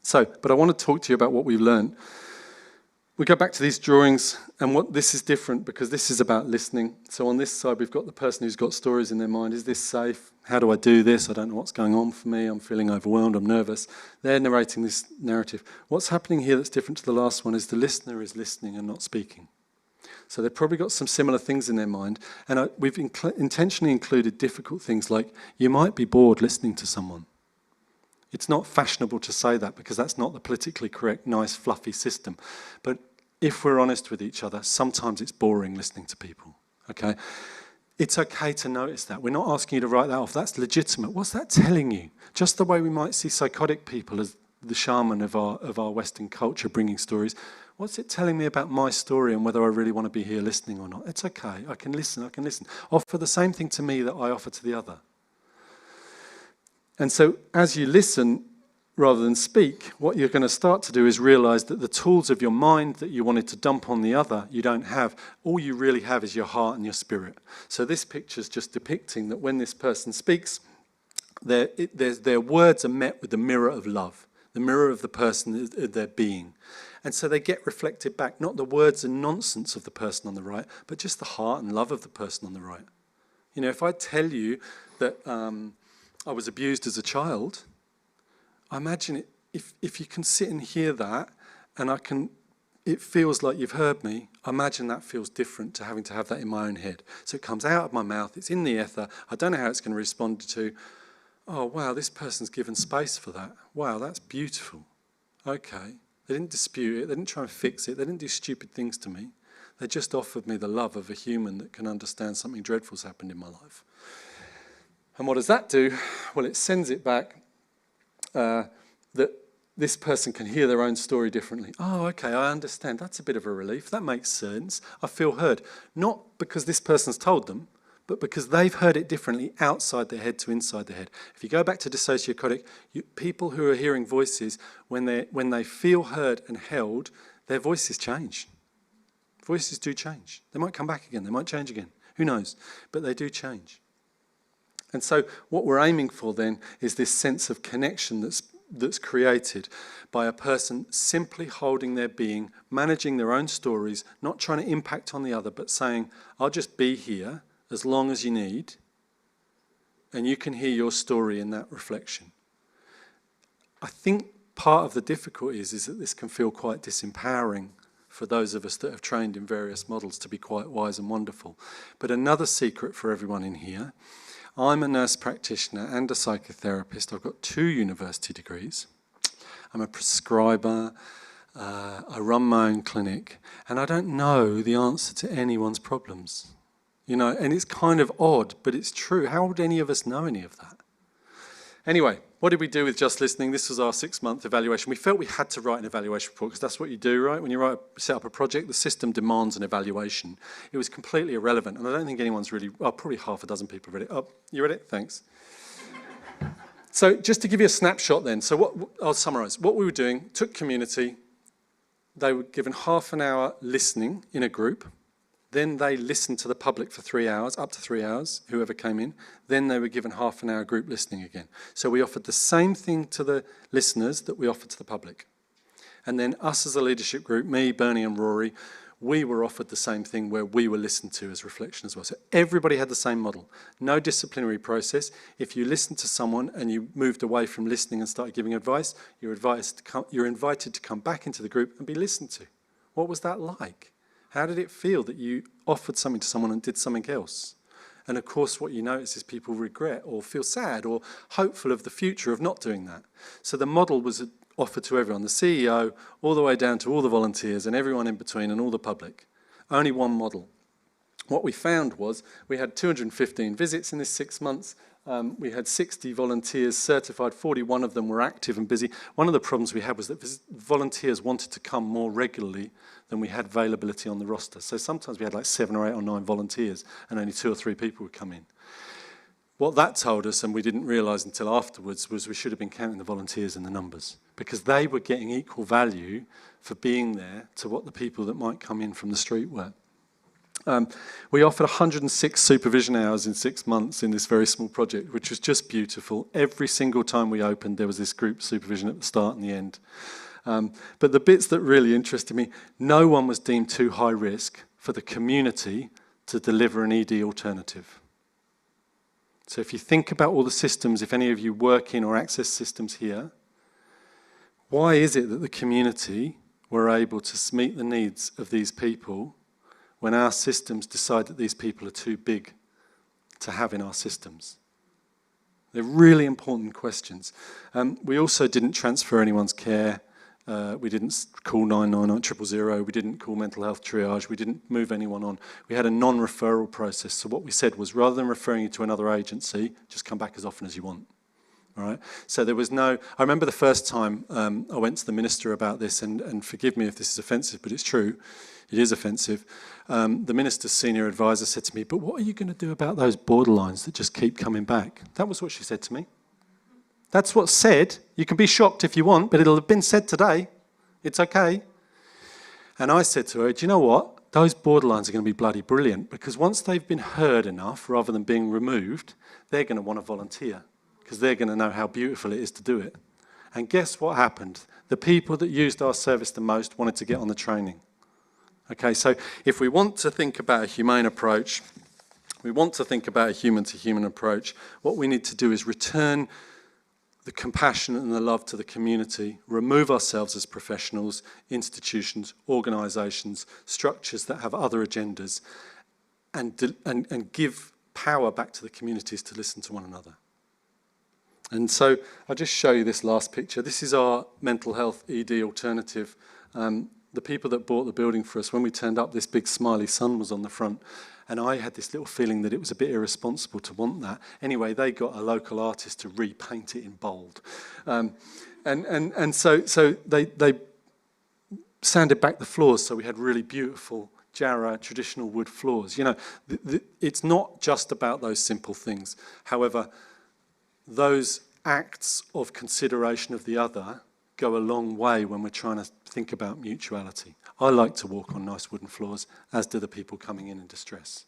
So, but I want to talk to you about what we've learned. We go back to these drawings, and what this is different because this is about listening. So on this side, we've got the person who's got stories in their mind. Is this safe? How do I do this? I don't know what's going on for me. I'm feeling overwhelmed. I'm nervous. They're narrating this narrative. What's happening here that's different to the last one is the listener is listening and not speaking. So they've probably got some similar things in their mind. And we've intentionally included difficult things like you might be bored listening to someone. It's not fashionable to say that because that's not the politically correct, nice, fluffy system. But if we're honest with each other, sometimes it's boring listening to people, okay? It's okay to notice that. We're not asking you to write that off. That's legitimate. What's that telling you? Just the way we might see psychotic people as the shaman of our Western culture bringing stories. What's it telling me about my story and whether I really want to be here listening or not? It's okay. I can listen. I can listen. Offer the same thing to me that I offer to the other. And so as you listen rather than speak, what you're going to start to do is realise that the tools of your mind that you wanted to dump on the other, you don't have. All you really have is your heart and your spirit. So this picture's just depicting that when this person speaks, their words are met with the mirror of love, the mirror of the person, their being. And so they get reflected back, not the words and nonsense of the person on the right, but just the heart and love of the person on the right. You know, if I tell you that I was abused as a child, I imagine it, if you can sit and hear that, and it feels like you've heard me, I imagine that feels different to having to have that in my own head. So it comes out of my mouth, it's in the ether, I don't know how it's going to respond to, oh wow, this person's given space for that. Wow, that's beautiful. Okay. They didn't dispute it, they didn't try and fix it, they didn't do stupid things to me. They just offered me the love of a human that can understand something dreadful's happened in my life. And what does that do? Well, it sends it back that this person can hear their own story differently. Oh, okay, I understand. That's a bit of a relief. That makes sense. I feel heard. Not because this person's told them, but because they've heard it differently outside their head to inside their head. If you go back to Dissociotic, people who are hearing voices, when they feel heard and held, their voices change. Voices do change. They might come back again. They might change again. Who knows? But they do change. And so what we're aiming for then is this sense of connection that's created by a person simply holding their being, managing their own stories, not trying to impact on the other, but saying, I'll just be here as long as you need, and you can hear your story in that reflection. I think part of the difficulty is that this can feel quite disempowering for those of us that have trained in various models to be quite wise and wonderful. But another secret for everyone in here, I'm a nurse practitioner and a psychotherapist. I've got 2 university degrees. I'm a prescriber. I run my own clinic. And I don't know the answer to anyone's problems. You know, and it's kind of odd, but it's true. How would any of us know any of that? Anyway, what did we do with just listening? This was our 6-month evaluation. We felt we had to write an evaluation report because that's what you do, right? When you set up a project, the system demands an evaluation. It was completely irrelevant, and I don't think anyone's really, probably half a dozen people read it. Oh, you read it? Thanks. So just to give you a snapshot then, so I'll summarise. What we were doing, took community, they were given half an hour listening in a group. Then they listened to the public for 3 hours, up to 3 hours, whoever came in. Then they were given half an hour group listening again. So we offered the same thing to the listeners that we offered to the public. And then us as a leadership group, me, Bernie and Rory, we were offered the same thing where we were listened to as reflection as well. So everybody had the same model. No disciplinary process. If you listened to someone and you moved away from listening and started giving advice, you're invited to come back into the group and be listened to. What was that like? How did it feel that you offered something to someone and did something else? And of course, what you notice is people regret or feel sad or hopeful of the future of not doing that. So the model was offered to everyone, the CEO, all the way down to all the volunteers and everyone in between and all the public. Only one model. What we found was we had 215 visits in this 6 months. We had 60 volunteers certified, 41 of them were active and busy. One of the problems we had was that volunteers wanted to come more regularly than we had availability on the roster. So sometimes we had like 7 or 8 or 9 volunteers and only 2 or 3 people would come in. What that told us, and we didn't realise until afterwards, was we should have been counting the volunteers in the numbers because they were getting equal value for being there to what the people that might come in from the street were. We offered 106 supervision hours in 6 months in this very small project, which was just beautiful. Every single time we opened, there was this group supervision at the start and the end. But the bits that really interested me, no one was deemed too high risk for the community to deliver an ED alternative. So if you think about all the systems, if any of you work in or access systems here, why is it that the community were able to meet the needs of these people when our systems decide that these people are too big to have in our systems? They're really important questions. We also didn't transfer anyone's care. We didn't call 999 000. We didn't call mental health triage. We didn't move anyone on. We had a non-referral process. So what we said was, rather than referring you to another agency, just come back as often as you want. All right? So there was no... I remember the first time I went to the minister about this, and forgive me if this is offensive, but it's true. It is offensive. The minister's senior advisor said to me, but what are you going to do about those borderlines that just keep coming back? That was what she said to me. That's what's said. You can be shocked if you want, but it'll have been said today. It's okay. And I said to her, do you know what? Those borderlines are going to be bloody brilliant because once they've been heard enough, rather than being removed, they're going to want to volunteer because they're going to know how beautiful it is to do it. And guess what happened? The people that used our service the most wanted to get on the training. Okay, so if we want to think about a humane approach, we want to think about a human-to-human approach, what we need to do is return the compassion and the love to the community, remove ourselves as professionals, institutions, organisations, structures that have other agendas, and give power back to the communities to listen to one another. And so I'll just show you this last picture. This is our mental health ED alternative. The people that bought the building for us, when we turned up, this big smiley sun was on the front. And I had this little feeling that it was a bit irresponsible to want that. Anyway, they got a local artist to repaint it in bold. So they sanded back the floors, so we had really beautiful Jarrah traditional wood floors. You know, it's not just about those simple things. However, those acts of consideration of the other go a long way when we're trying to think about mutuality. I like to walk on nice wooden floors, as do the people coming in distress.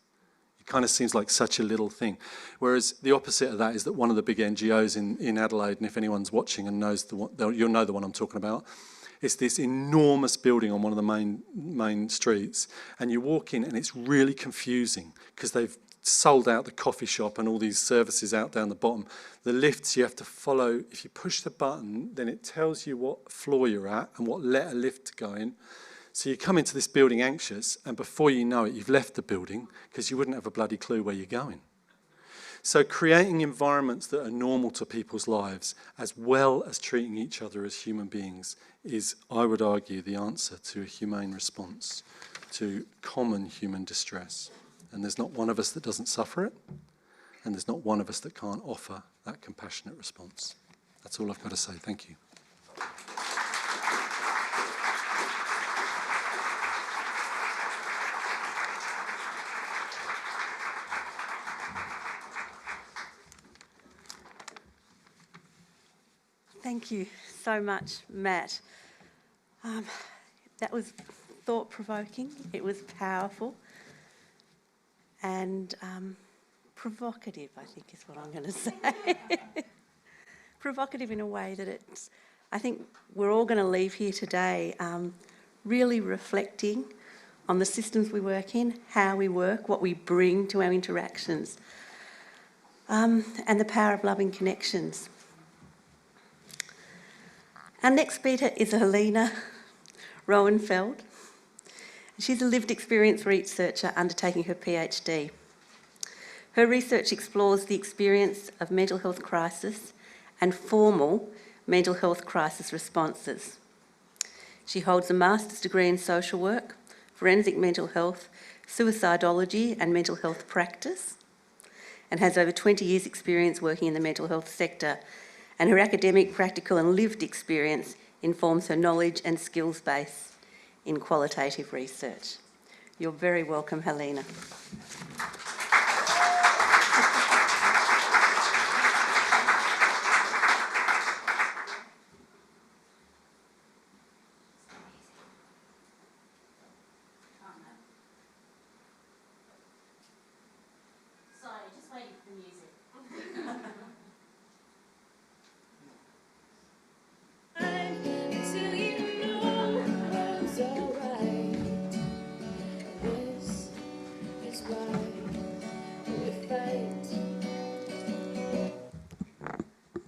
It kind of seems like such a little thing. Whereas the opposite of that is that one of the big NGOs in Adelaide, and if anyone's watching and knows you'll know the one I'm talking about, it's this enormous building on one of the main streets, and you walk in and it's really confusing because they've sold out the coffee shop and all these services out down the bottom. The lifts you have to follow. If you push the button, then it tells you what floor you're at and what letter lift to go in. So you come into this building anxious, and before you know it, you've left the building because you wouldn't have a bloody clue where you're going. So creating environments that are normal to people's lives, as well as treating each other as human beings, is, I would argue, the answer to a humane response to common human distress. And there's not one of us that doesn't suffer it, and there's not one of us that can't offer that compassionate response. That's all I've got to say. Thank you. Thank you so much, Matt. That was thought-provoking, it was powerful, and provocative, I think is what I'm going to say. Provocative in a way that I think we're all going to leave here today really reflecting on the systems we work in, how we work, what we bring to our interactions, and the power of loving connections. Our next speaker is Helena Rowan Feld. She's a lived experience researcher undertaking her PhD. Her research explores the experience of mental health crisis and formal mental health crisis responses. She holds a master's degree in social work, forensic mental health, suicidology and mental health practice, and has over 20 years' experience working in the mental health sector. And her academic, practical and lived experience informs her knowledge and skills base in qualitative research. You're very welcome, Helena.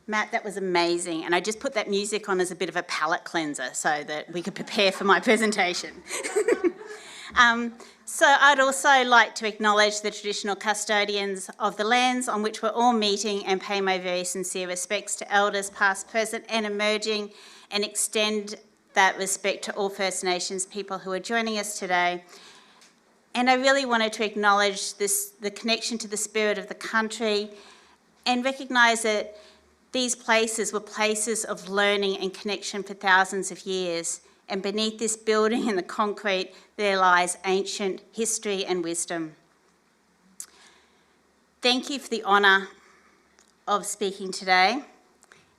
Matt, that was amazing. And I just put that music on as a bit of a palate cleanser so that we could prepare for my presentation. So I'd also like to acknowledge the traditional custodians of the lands on which we're all meeting and pay my very sincere respects to elders past, present and emerging, and extend that respect to all First Nations people who are joining us today. And I really wanted to acknowledge the connection to the spirit of the country and recognise that these places were places of learning and connection for thousands of years, and beneath this building and the concrete there lies ancient history and wisdom. Thank you for the honour of speaking today,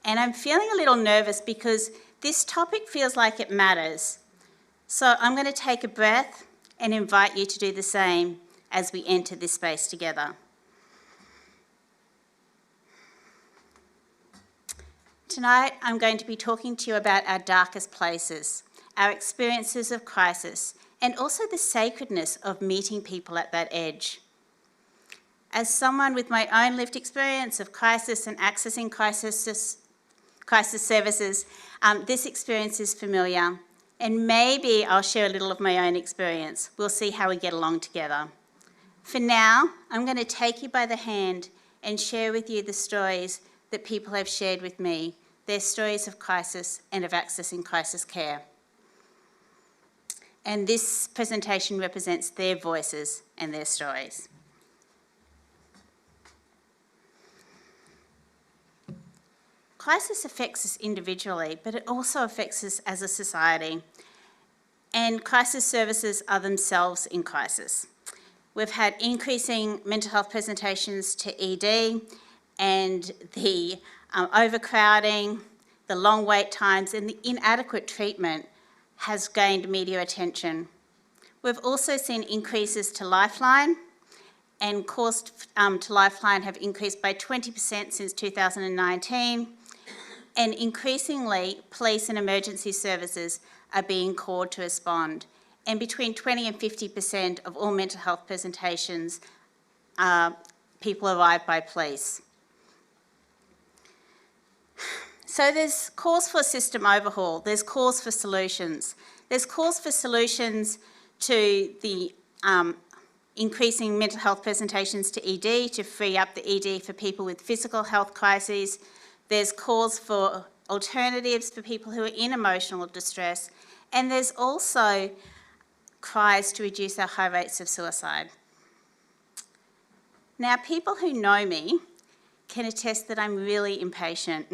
and I'm feeling a little nervous because this topic feels like it matters. So I'm going to take a breath and invite you to do the same as we enter this space together. Tonight, I'm going to be talking to you about our darkest places, our experiences of crisis, and also the sacredness of meeting people at that edge. As someone with my own lived experience of crisis and accessing crisis services, this experience is familiar, and maybe I'll share a little of my own experience. We'll see how we get along together. For now, I'm going to take you by the hand and share with you the stories that people have shared with me, their stories of crisis and of accessing crisis care. And this presentation represents their voices and their stories. Crisis affects us individually, but it also affects us as a society. And crisis services are themselves in crisis. We've had increasing mental health presentations to ED, and the overcrowding, the long wait times and the inadequate treatment has gained media attention. We've also seen increases to Lifeline, and costs to Lifeline have increased by 20% since 2019, and increasingly police and emergency services are being called to respond, and between 20 and 50% of all mental health presentations people arrive by police. So there's calls for system overhaul, there's calls for solutions. There's calls for solutions to the increasing mental health presentations to ED, to free up the ED for people with physical health crises. There's calls for alternatives for people who are in emotional distress. And there's also cries to reduce our high rates of suicide. Now, people who know me can attest that I'm really impatient.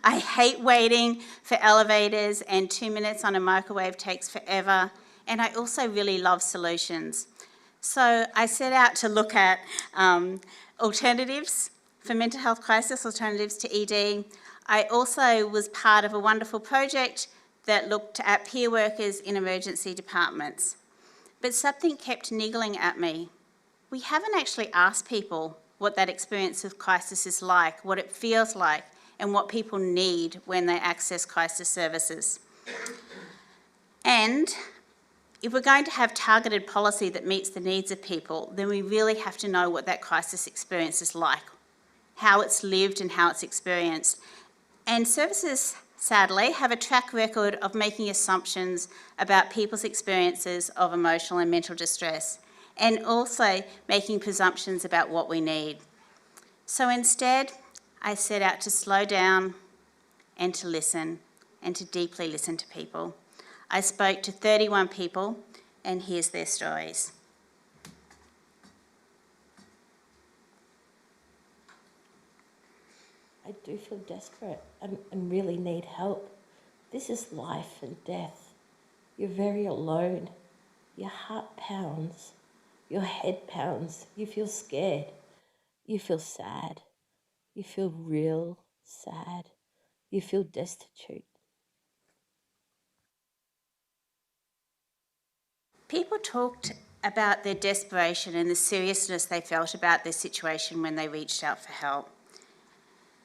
I hate waiting for elevators, and 2 minutes on a microwave takes forever. And I also really love solutions. So I set out to look at alternatives for mental health crisis, alternatives to ED. I also was part of a wonderful project that looked at peer workers in emergency departments. But something kept niggling at me. We haven't actually asked people what that experience of crisis is like, what it feels like, and what people need when they access crisis services. And If we're going to have targeted policy that meets the needs of people, then we really have to know what that crisis experience is like, how it's lived and how it's experienced. And services, sadly, have a track record of making assumptions about people's experiences of emotional and mental distress, and also making presumptions about what we need. So instead, I set out to slow down and to listen, and to deeply listen to people. I spoke to 31 people, and here's their stories. I do feel desperate and really need help. This is life and death. You're very alone. Your heart pounds. Your head pounds. You feel scared. You feel sad. You feel real sad. You feel destitute. People talked about their desperation and the seriousness they felt about their situation when they reached out for help.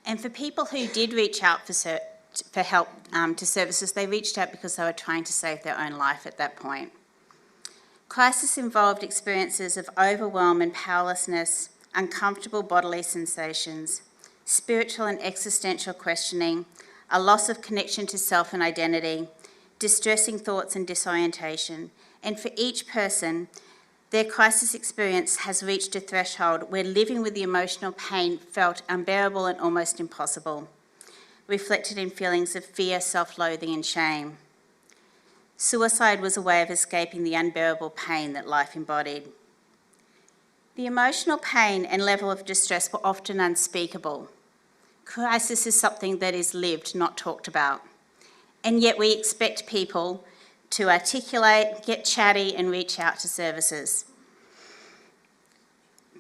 And for people who did reach out for help to services, they reached out because they were trying to save their own life at that point. Crisis involved experiences of overwhelm and powerlessness, uncomfortable bodily sensations, spiritual and existential questioning, a loss of connection to self and identity, distressing thoughts and disorientation. And for each person, their crisis experience has reached a threshold where living with the emotional pain felt unbearable and almost impossible, reflected in feelings of fear, self-loathing and shame. Suicide was a way of escaping the unbearable pain that life embodied. The emotional pain and level of distress were often unspeakable. Crisis is something that is lived, not talked about. And yet we expect people to articulate, get chatty and reach out to services.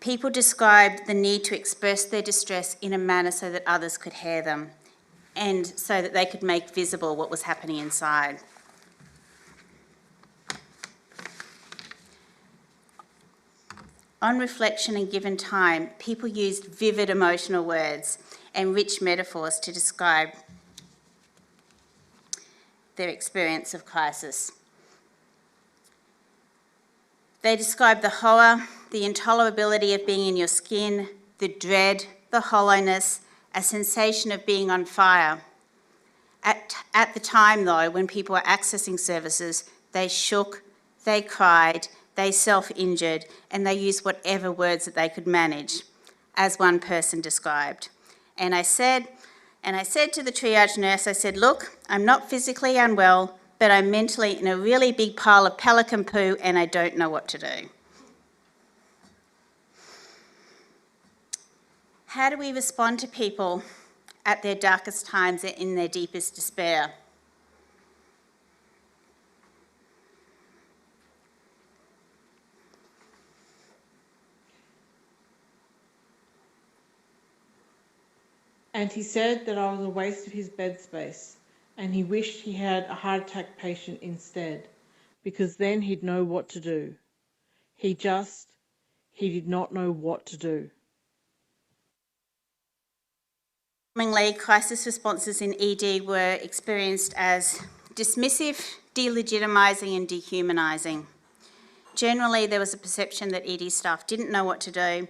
People described the need to express their distress in a manner so that others could hear them and so that they could make visible what was happening inside. On reflection and given time, people used vivid emotional words and rich metaphors to describe their experience of crisis. They described the horror, the intolerability of being in your skin, the dread, the hollowness, a sensation of being on fire. At the time, though, when people were accessing services, they shook, they cried, they self-injured, and they used whatever words that they could manage, as one person described. And I said to the triage nurse, I said, look, I'm not physically unwell, but I'm mentally in a really big pile of pelican poo and I don't know what to do. How do we respond to people at their darkest times and in their deepest despair? And he said that I was a waste of his bed space, and he wished he had a heart attack patient instead, because then he'd know what to do. He did not know what to do. Commonly, crisis responses in ED were experienced as dismissive, delegitimising and dehumanising. Generally, there was a perception that ED staff didn't know what to do,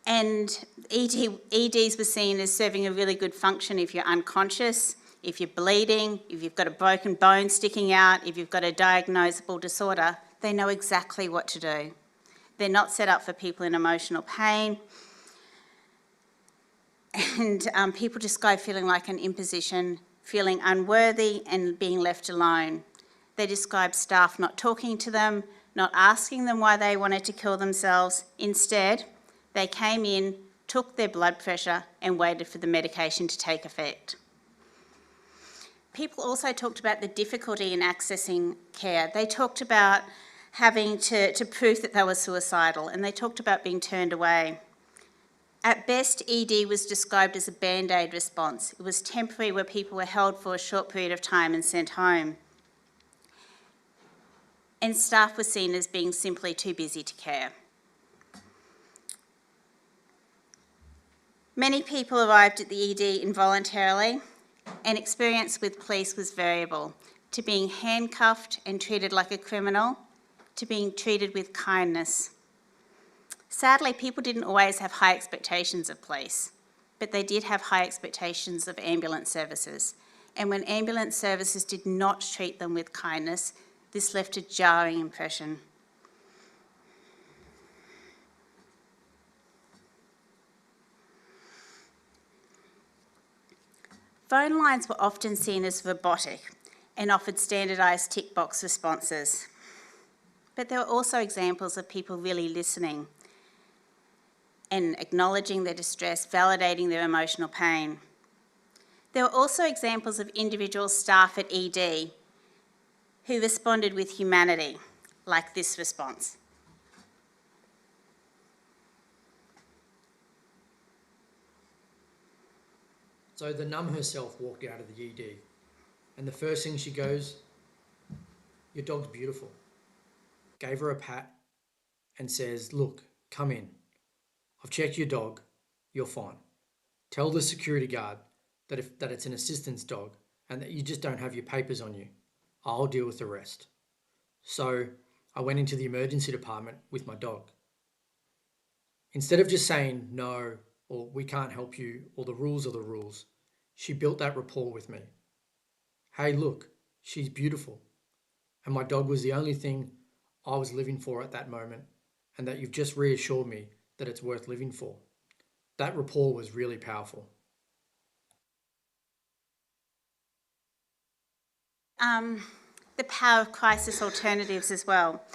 and EDs were seen as serving a really good function if you're unconscious, if you're bleeding, if you've got a broken bone sticking out, if you've got a diagnosable disorder. They know exactly what to do. They're not set up for people in emotional pain. And people describe feeling like an imposition, feeling unworthy and being left alone. They describe staff not talking to them, not asking them why they wanted to kill themselves. Instead, they came in, took their blood pressure and waited for the medication to take effect. People also talked about the difficulty in accessing care. They talked about having to prove that they were suicidal, and they talked about being turned away. At best, ED was described as a band-aid response. It was temporary, where people were held for a short period of time and sent home. And staff were seen as being simply too busy to care. Many people arrived at the ED involuntarily, and experience with police was variable. to being handcuffed and treated like a criminal, to being treated with kindness. Sadly, people didn't always have high expectations of police, but they did have high expectations of ambulance services. And when ambulance services did not treat them with kindness, this left a jarring impression. Phone lines were often seen as robotic and offered standardised tick box responses. But there were also examples of people really listening and acknowledging their distress, validating their emotional pain. There were also examples of individual staff at ED who responded with humanity, like this response. So the nun herself walked out of the ED, and the first thing she goes, "Your dog's beautiful." Gave her a pat and says, "Look, come in. I've checked your dog, you're fine. Tell the security guard that it's an assistance dog and that you just don't have your papers on you. I'll deal with the rest." So I went into the emergency department with my dog. Instead of just saying no, or we can't help you, or the rules are the rules, she built that rapport with me. Hey, look, she's beautiful. And my dog was the only thing I was living for at that moment, and that you've just reassured me that it's worth living for. That rapport was really powerful. The power of crisis alternatives as well,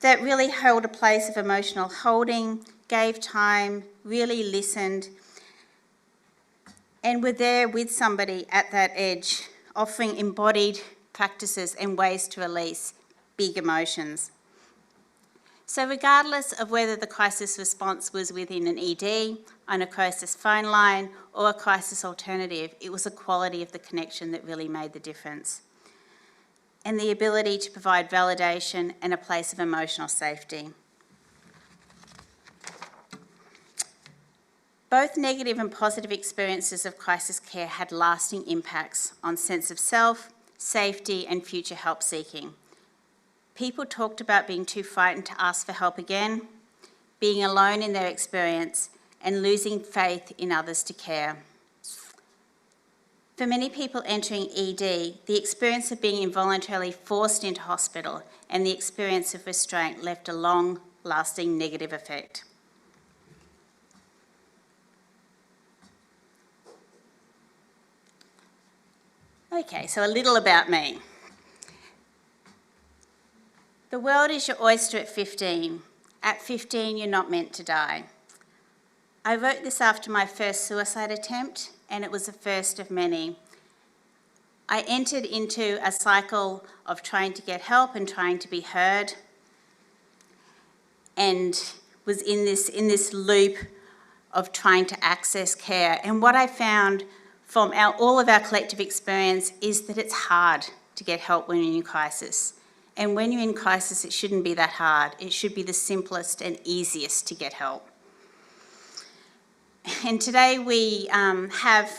that really held a place of emotional holding, gave time, really listened, and were there with somebody at that edge, offering embodied practices and ways to release big emotions. So regardless of whether the crisis response was within an ED, on a crisis phone line, or a crisis alternative, it was the quality of the connection that really made the difference, and the ability to provide validation and a place of emotional safety. Both negative and positive experiences of crisis care had lasting impacts on sense of self, safety, and future help seeking. People talked about being too frightened to ask for help again, being alone in their experience, and losing faith in others to care. For many people entering ED, the experience of being involuntarily forced into hospital and the experience of restraint left a long-lasting negative effect. Okay, so a little about me. The world is your oyster at 15. At 15, you're not meant to die. I wrote this after my first suicide attempt, and it was the first of many. I entered into a cycle of trying to get help and trying to be heard, and was in this loop of trying to access care. And what I found from all of our collective experience is that it's hard to get help when you're in crisis. And when you're in crisis, it shouldn't be that hard. It should be the simplest and easiest to get help. And today we have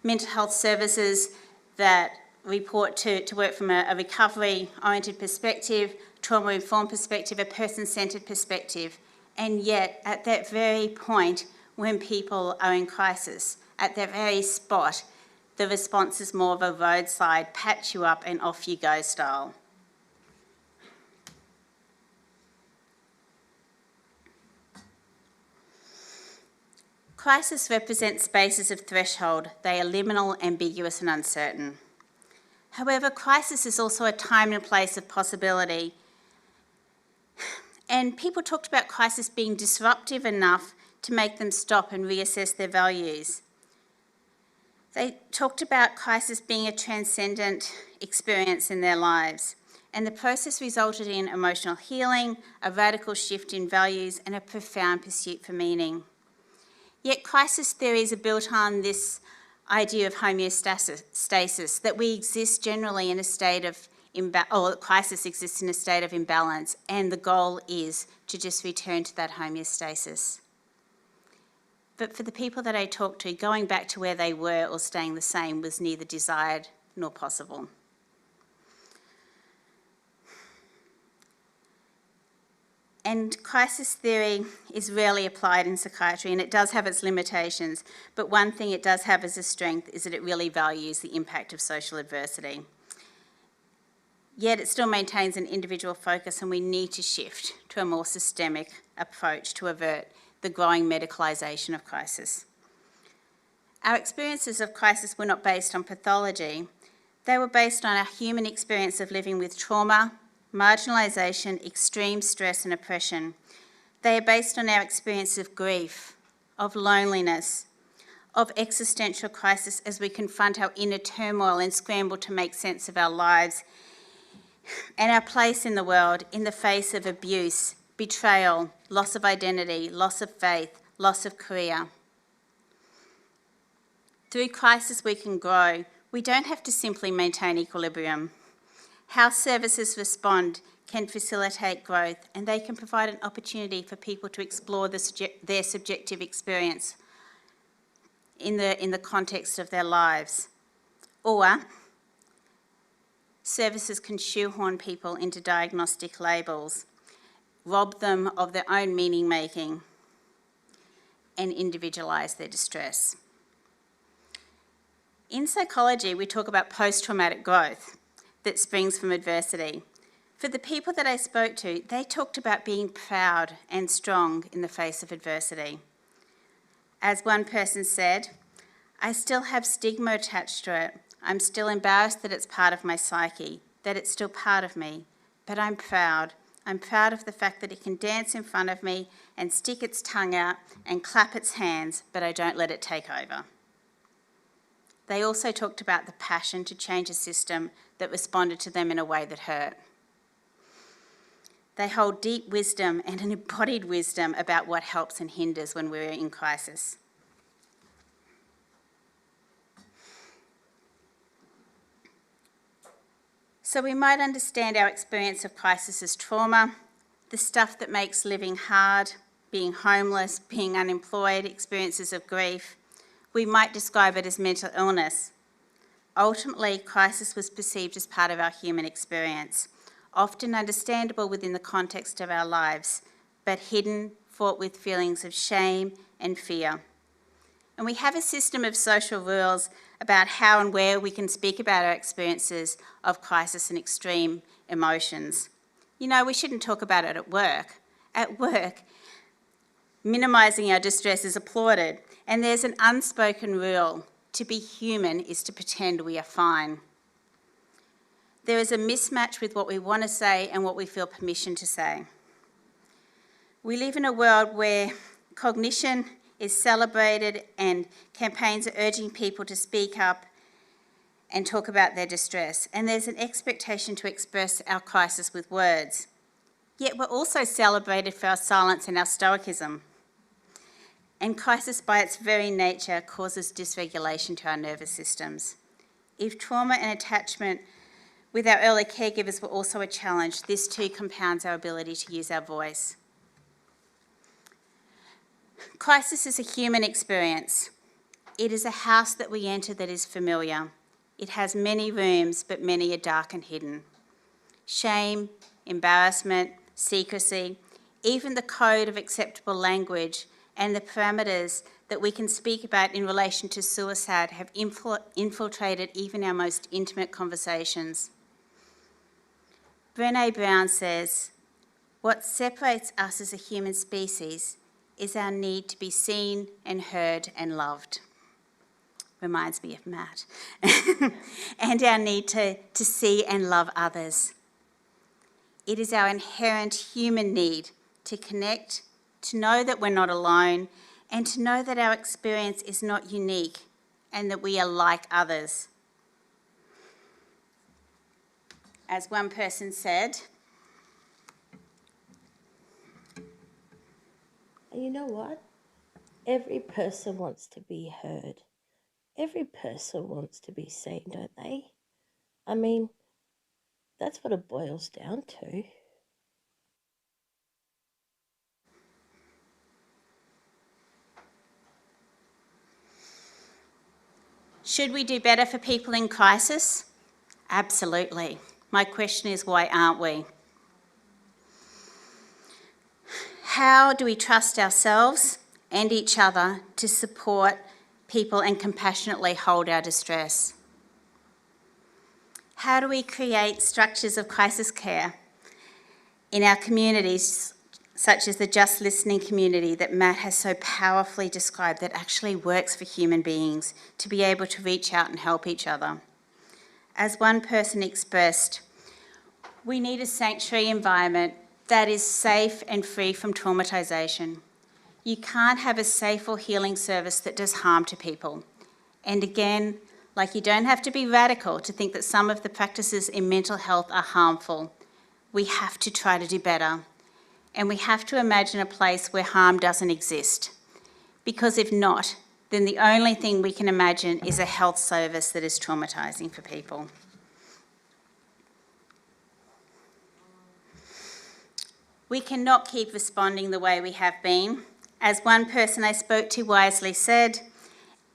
mental health services that report to work from a recovery-oriented perspective, trauma-informed perspective, a person-centred perspective. And yet, at that very point when people are in crisis, at that very spot, the response is more of a roadside, patch you up and off you go style. Crisis represents spaces of threshold. They are liminal, ambiguous and uncertain. However, crisis is also a time and place of possibility. And people talked about crisis being disruptive enough to make them stop and reassess their values. They talked about crisis being a transcendent experience in their lives. And the process resulted in emotional healing, a radical shift in values and a profound pursuit for meaning. Yet crisis theories are built on this idea of homeostasis, that we exist generally in a state of crisis exists in a state of imbalance, and the goal is to just return to that homeostasis. But for the people that I talked to, going back to where they were or staying the same was neither desired nor possible. And crisis theory is rarely applied in psychiatry, and it does have its limitations, but one thing it does have as a strength is that it really values the impact of social adversity. Yet it still maintains an individual focus, and we need to shift to a more systemic approach to avert the growing medicalisation of crisis. Our experiences of crisis were not based on pathology. They were based on our human experience of living with trauma, marginalisation, extreme stress and oppression. They are based on our experience of grief, of loneliness, of existential crisis as we confront our inner turmoil and scramble to make sense of our lives and our place in the world in the face of abuse, betrayal, loss of identity, loss of faith, loss of career. Through crisis we can grow. We don't have to simply maintain equilibrium. How services respond can facilitate growth, and they can provide an opportunity for people to explore their subjective experience in the context of their lives. Or services can shoehorn people into diagnostic labels, rob them of their own meaning-making, and individualise their distress. In psychology, we talk about post-traumatic growth that springs from adversity. For the people that I spoke to, they talked about being proud and strong in the face of adversity. As one person said, "I still have stigma attached to it. I'm still embarrassed that it's part of my psyche, that it's still part of me, but I'm proud. I'm proud of the fact that it can dance in front of me and stick its tongue out and clap its hands, but I don't let it take over." They also talked about the passion to change a system that responded to them in a way that hurt. They hold deep wisdom and an embodied wisdom about what helps and hinders when we're in crisis. So we might understand our experience of crisis as trauma, the stuff that makes living hard, being homeless, being unemployed, experiences of grief. We might describe it as mental illness. Ultimately, crisis was perceived as part of our human experience, often understandable within the context of our lives, but hidden, fraught with feelings of shame and fear. And we have a system of social rules about how and where we can speak about our experiences of crisis and extreme emotions. You know, we shouldn't talk about it at work. At work, minimising our distress is applauded, and there's an unspoken rule: to be human is to pretend we are fine. There is a mismatch with what we want to say and what we feel permission to say. We live in a world where cognition is celebrated and campaigns are urging people to speak up and talk about their distress, and there's an expectation to express our crisis with words. Yet we're also celebrated for our silence and our stoicism. And crisis by its very nature causes dysregulation to our nervous systems. If trauma and attachment with our early caregivers were also a challenge, this too compounds our ability to use our voice. Crisis is a human experience. It is a house that we enter that is familiar. It has many rooms, but many are dark and hidden. Shame, embarrassment, secrecy, even the code of acceptable language and the parameters that we can speak about in relation to suicide have infiltrated even our most intimate conversations. Brené Brown says, "What separates us as a human species is our need to be seen and heard and loved." Reminds me of Matt. And our need to see and love others. It is our inherent human need to connect, to know that we're not alone, and to know that our experience is not unique and that we are like others. As one person said, you know what? Every person wants to be heard. Every person wants to be seen, don't they? I mean, that's what it boils down to. should we do better for people in crisis? Absolutely. My question is, why aren't we? How do we trust ourselves and each other to support people and compassionately hold our distress? How do we create structures of crisis care in our communities, such as the Just Listening community that Matt has so powerfully described, that actually works for human beings to be able to reach out and help each other? As one person expressed, we need a sanctuary environment that is safe and free from traumatisation. You can't have a safe or healing service that does harm to people. And again, like, you don't have to be radical to think that some of the practices in mental health are harmful. We have to try to do better. And we have to imagine a place where harm doesn't exist. Because if not, then the only thing we can imagine is a health service that is traumatising for people. We cannot keep responding the way we have been. As one person I spoke to wisely said,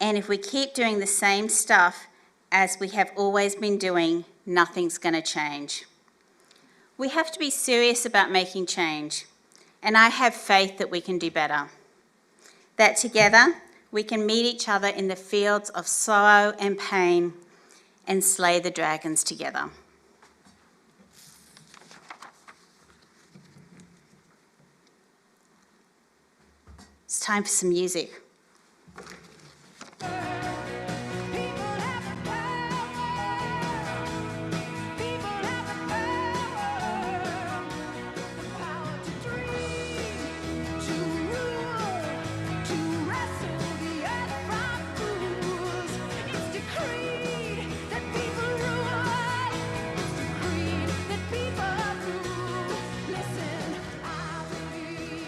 and if we keep doing the same stuff as we have always been doing, nothing's going to change. We have to be serious about making change, and I have faith that we can do better. That together we can meet each other in the fields of sorrow and pain and slay the dragons together. It's time for some music.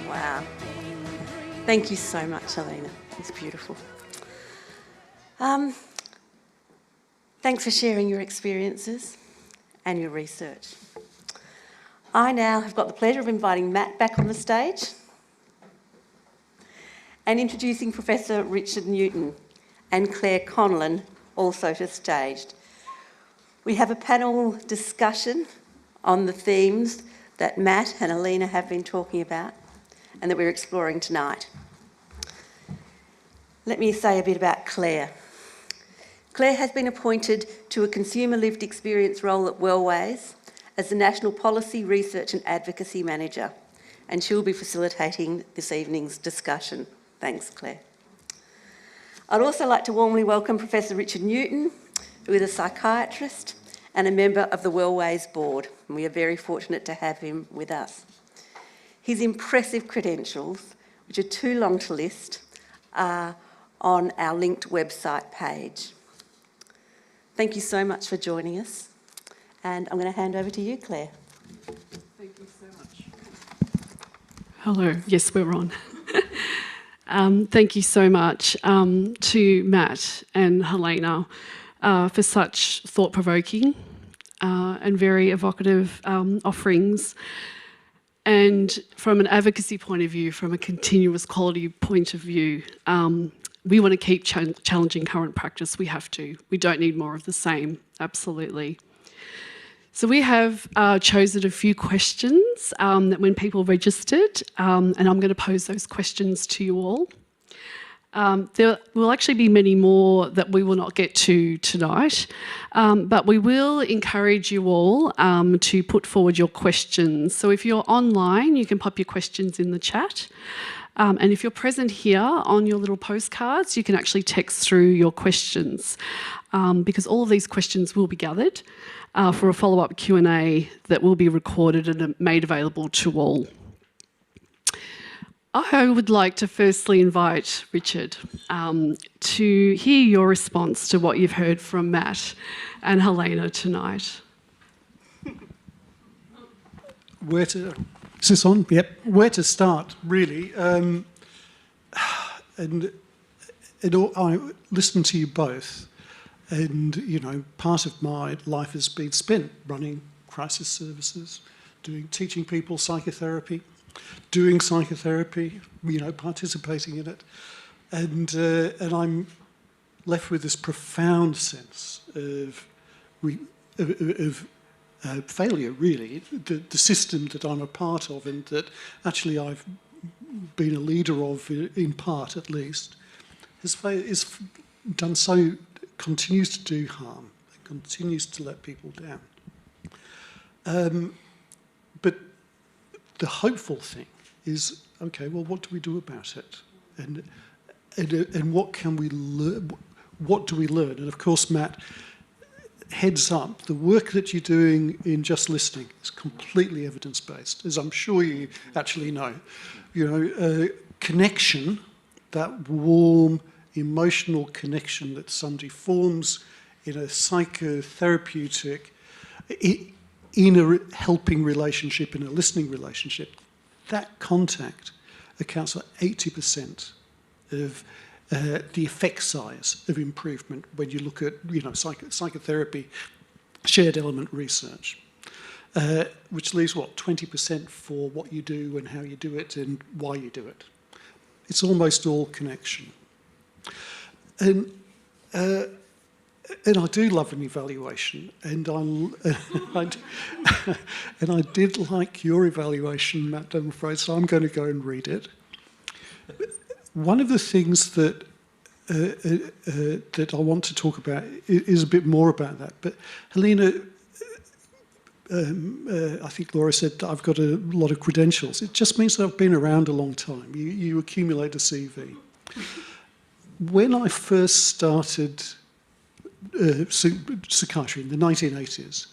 Wow. Thank you so much, Helena. It's beautiful. Thanks for sharing your experiences and your research. I now have got the pleasure of inviting Matt back on the stage and introducing Professor Richard Newton and Claire Conlon also to stage. We have a panel discussion on the themes that Matt and Helena have been talking about and that we're exploring tonight. Let me say a bit about Claire. Claire has been appointed to a consumer lived experience role at Wellways as the National Policy, Research and Advocacy Manager, and she'll be facilitating this evening's discussion. Thanks, Claire. I'd also like to warmly welcome Professor Richard Newton, who is a psychiatrist and a member of the Wellways board, and we are very fortunate to have him with us. His impressive credentials, which are too long to list, are on our linked website page. Thank you so much for joining us, and I'm going to hand over to you, Claire. Thank you so much. Hello, yes, we're on. Thank you so much to Matt and Helena for such thought-provoking and very evocative offerings. And from an advocacy point of view, from a continuous quality point of view, we want to keep challenging current practice. We have to. We don't need more of the same, absolutely. So we have chosen a few questions that when people registered, and I'm going to pose those questions to you all. There will actually be many more that we will not get to tonight, but we will encourage you all to put forward your questions. So if you're online, you can pop your questions in the chat. And if you're present here on your little postcards, you can actually text through your questions because all of these questions will be gathered for a follow-up Q&A that will be recorded and made available to all. I would like to firstly invite Richard to hear your response to what you've heard from Matt and Helena tonight. Is this on? Yep. Where to start, really? I listened to you both, and you know, part of my life has been spent running crisis services, teaching people psychotherapy, doing psychotherapy, you know, participating in it, and I'm left with this profound sense of failure, really, the system that I'm a part of, and that actually I've been a leader of, in part at least, is done so, continues to do harm, continues to let people down. But the hopeful thing is, okay, well, what do we do about it? And what can we learn? What do we learn? And of course, Matt, heads up, the work that you're doing in just listening is completely evidence-based, as I'm sure you actually know. You know, connection, that warm, emotional connection that somebody forms in a psychotherapeutic, in a helping relationship, in a listening relationship, that contact accounts for 80% of the effect size of improvement when you look at, you know, psychotherapy, shared element research, which leaves, what, 20% for what you do and how you do it and why you do it. It's almost all connection. And I do love an evaluation, and I did like your evaluation, Matt, I'm afraid, so I'm going to go and read it. One of the things that I want to talk about is a bit more about that. But Helena, I think Laura said that I've got a lot of credentials. It just means that I've been around a long time. You accumulate a CV. When I first started psychiatry in the 1980s,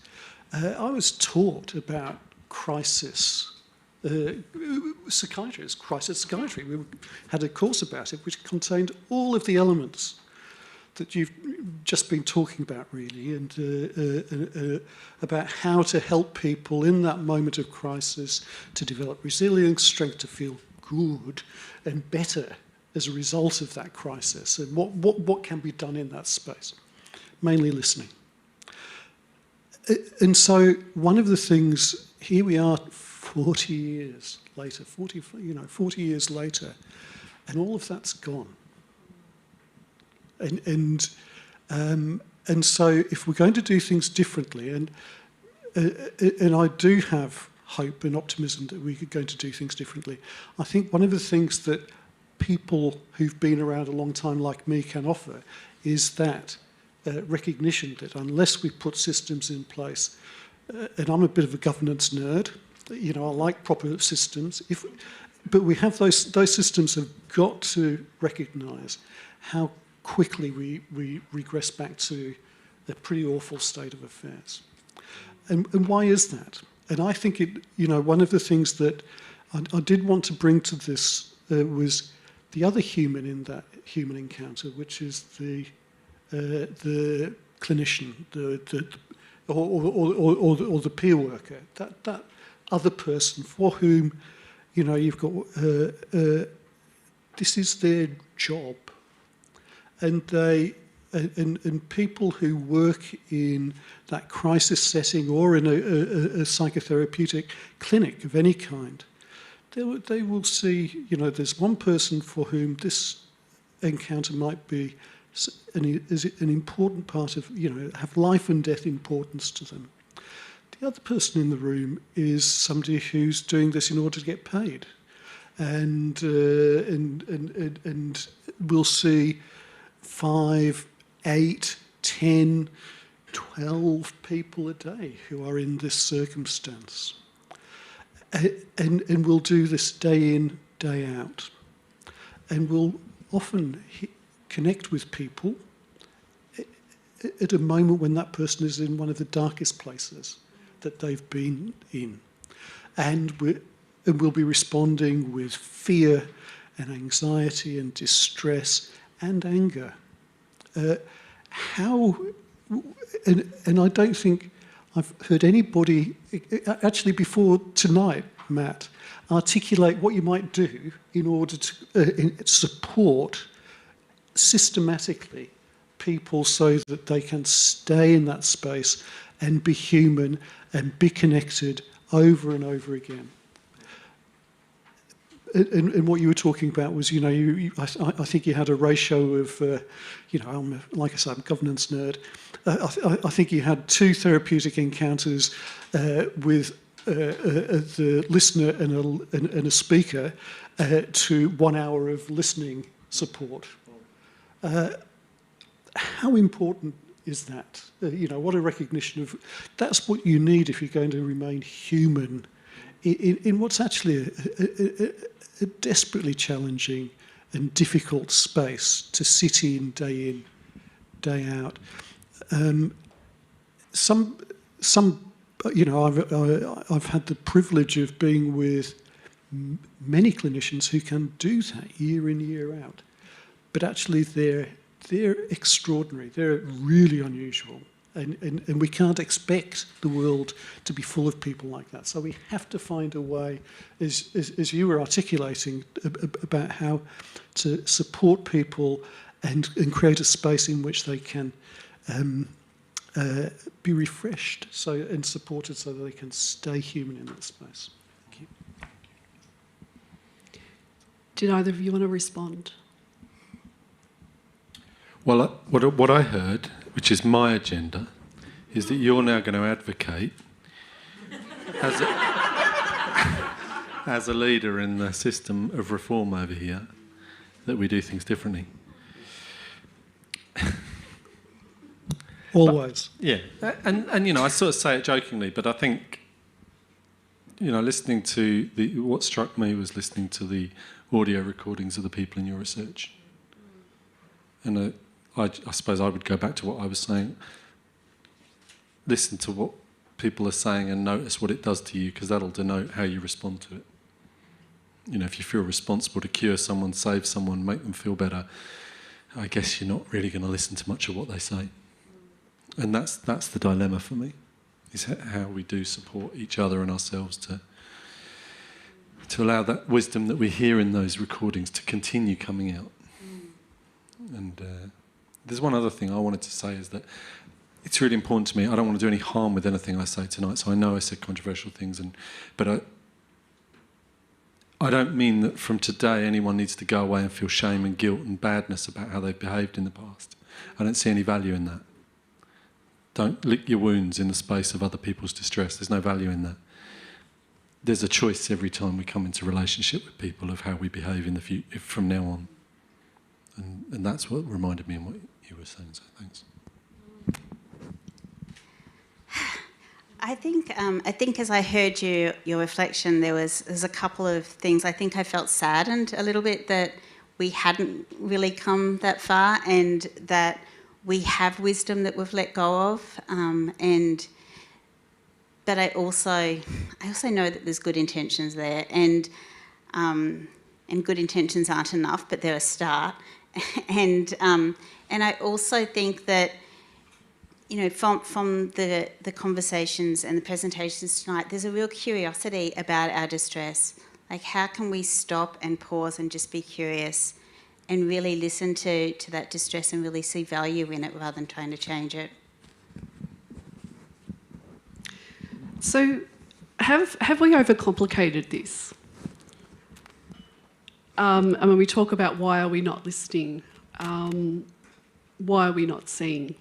I was taught about crisis psychiatry, crisis psychiatry. We had a course about it which contained all of the elements that you've just been talking about, really, and about how to help people in that moment of crisis to develop resilience, strength to feel good and better as a result of that crisis, and what can be done in that space. Mainly listening. And so one of the things, here we are 40 years later, 40 years later, and all of that's gone. And so if we're going to do things differently, and I do have hope and optimism that we're going to do things differently, I think one of the things that people who've been around a long time like me can offer is that recognition that unless we put systems in place, and I'm a bit of a governance nerd, you know, I like proper systems, but we have those systems have got to recognise how quickly we regress back to a pretty awful state of affairs. And why is that? And I think one of the things that I did want to bring to this was the other human in that human encounter, which is the clinician, or the peer worker, that other person for whom, you know, you've got this is their job, and people who work in that crisis setting or in a psychotherapeutic clinic of any kind, they will see, you know, there's one person for whom this encounter might be an important part of, you know, have life and death importance to them. The other person in the room is somebody who's doing this in order to get paid, and we'll see 5, 8, 10, 12 people a day who are in this circumstance, and we'll do this day in, day out, and we'll often connect with people at a moment when that person is in one of the darkest places that they've been in. And we'll be responding with fear and anxiety and distress and anger. And I don't think I've heard anybody, actually before tonight, Matt, articulate what you might do in order to support systematically people so that they can stay in that space and be human and be connected over and over again. And what you were talking about was, you know, I think you had a ratio of, you know, like I said, I'm a governance nerd. I think you had 2 therapeutic encounters with the listener and a speaker, to 1 hour of listening support. How important is that? What a recognition of... That's what you need if you're going to remain human in what's actually a desperately challenging and difficult space to sit in, day out. I've had the privilege of being with many clinicians who can do that year in, year out. But actually they're extraordinary, they're really unusual. And we can't expect the world to be full of people like that. So we have to find a way, as you were articulating, about how to support people and create a space in which they can be refreshed and supported so that they can stay human in that space. Thank you. Did either of you want to respond? Well, what I heard, which is my agenda, is that you're now going to advocate as a leader in the system of reform over here that we do things differently. Always. But, yeah. And I sort of say it jokingly, but I think, listening to what struck me was listening to the audio recordings of the people in your research. And I suppose I would go back to what I was saying. Listen to what people are saying and notice what it does to you, because that'll denote how you respond to it. If you feel responsible to cure someone, save someone, make them feel better, I guess you're not really going to listen to much of what they say. And that's the dilemma for me, is how we do support each other and ourselves to allow that wisdom that we hear in those recordings to continue coming out. And there's one other thing I wanted to say, is that it's really important to me. I don't want to do any harm with anything I say tonight, so I know I said controversial things, but I don't mean that from today anyone needs to go away and feel shame and guilt and badness about how they've behaved in the past. I don't see any value in that. Don't lick your wounds in the space of other people's distress. There's no value in that. There's a choice every time we come into relationship with people of how we behave in the future from now on. And that's what reminded me of what you were saying, so thanks. I think as I heard your reflection, there's a couple of things. I think I felt saddened a little bit that we hadn't really come that far, and that we have wisdom that we've let go of. But I also know that there's good intentions there, and good intentions aren't enough, but they're a start. And I also think that, from the conversations and the presentations tonight, there's a real curiosity about our distress. Like, how can we stop and pause and just be curious and really listen to that distress and really see value in it rather than trying to change it? So, have we overcomplicated this? And when we talk about why are we not listening, why are we not seeing?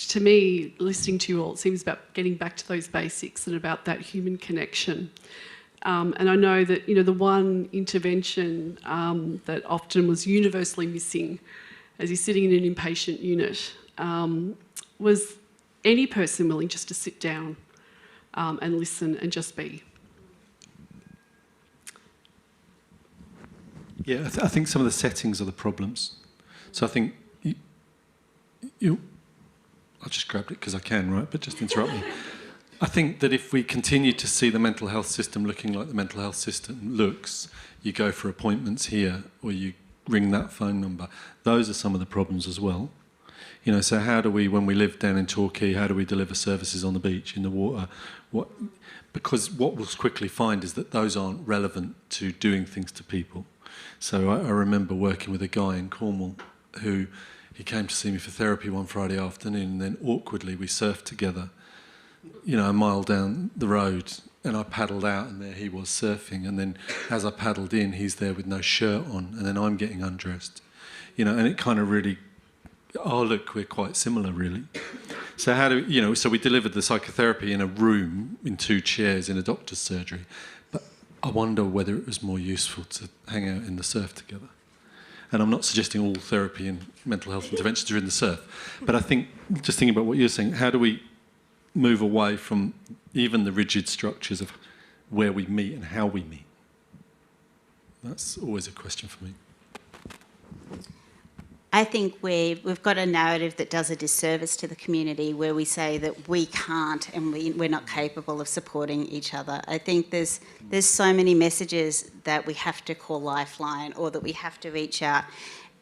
To me, listening to you all, it seems about getting back to those basics and about that human connection. And I know that, the one intervention that often was universally missing as you're sitting in an inpatient unit was any person willing just to sit down and listen and just be. Yeah, I think some of the settings are the problems. So I think I'll just grab it because I can, right? But just interrupt me. I think that if we continue to see the mental health system looking like the mental health system looks, you go for appointments here or you ring that phone number. Those are some of the problems as well. So how do we, when we live down in Torquay, how do we deliver services on the beach, in the water? Because what we'll quickly find is that those aren't relevant to doing things to people. So I remember working with a guy in Cornwall who, he came to see me for therapy one Friday afternoon, and then awkwardly we surfed together, a mile down the road, and I paddled out and there he was surfing, and then as I paddled in, he's there with no shirt on, and then I'm getting undressed, and it kind of really, oh look, we're quite similar really. So how do so we delivered the psychotherapy in a room in 2 chairs in a doctor's surgery, I wonder whether it was more useful to hang out in the surf together. And I'm not suggesting all therapy and mental health interventions are in the surf, but I think, just thinking about what you're saying, how do we move away from even the rigid structures of where we meet and how we meet? That's always a question for me. I think we've got a narrative that does a disservice to the community where we say that we can't and we're not capable of supporting each other. I think there's so many messages that we have to call lifeline or that we have to reach out.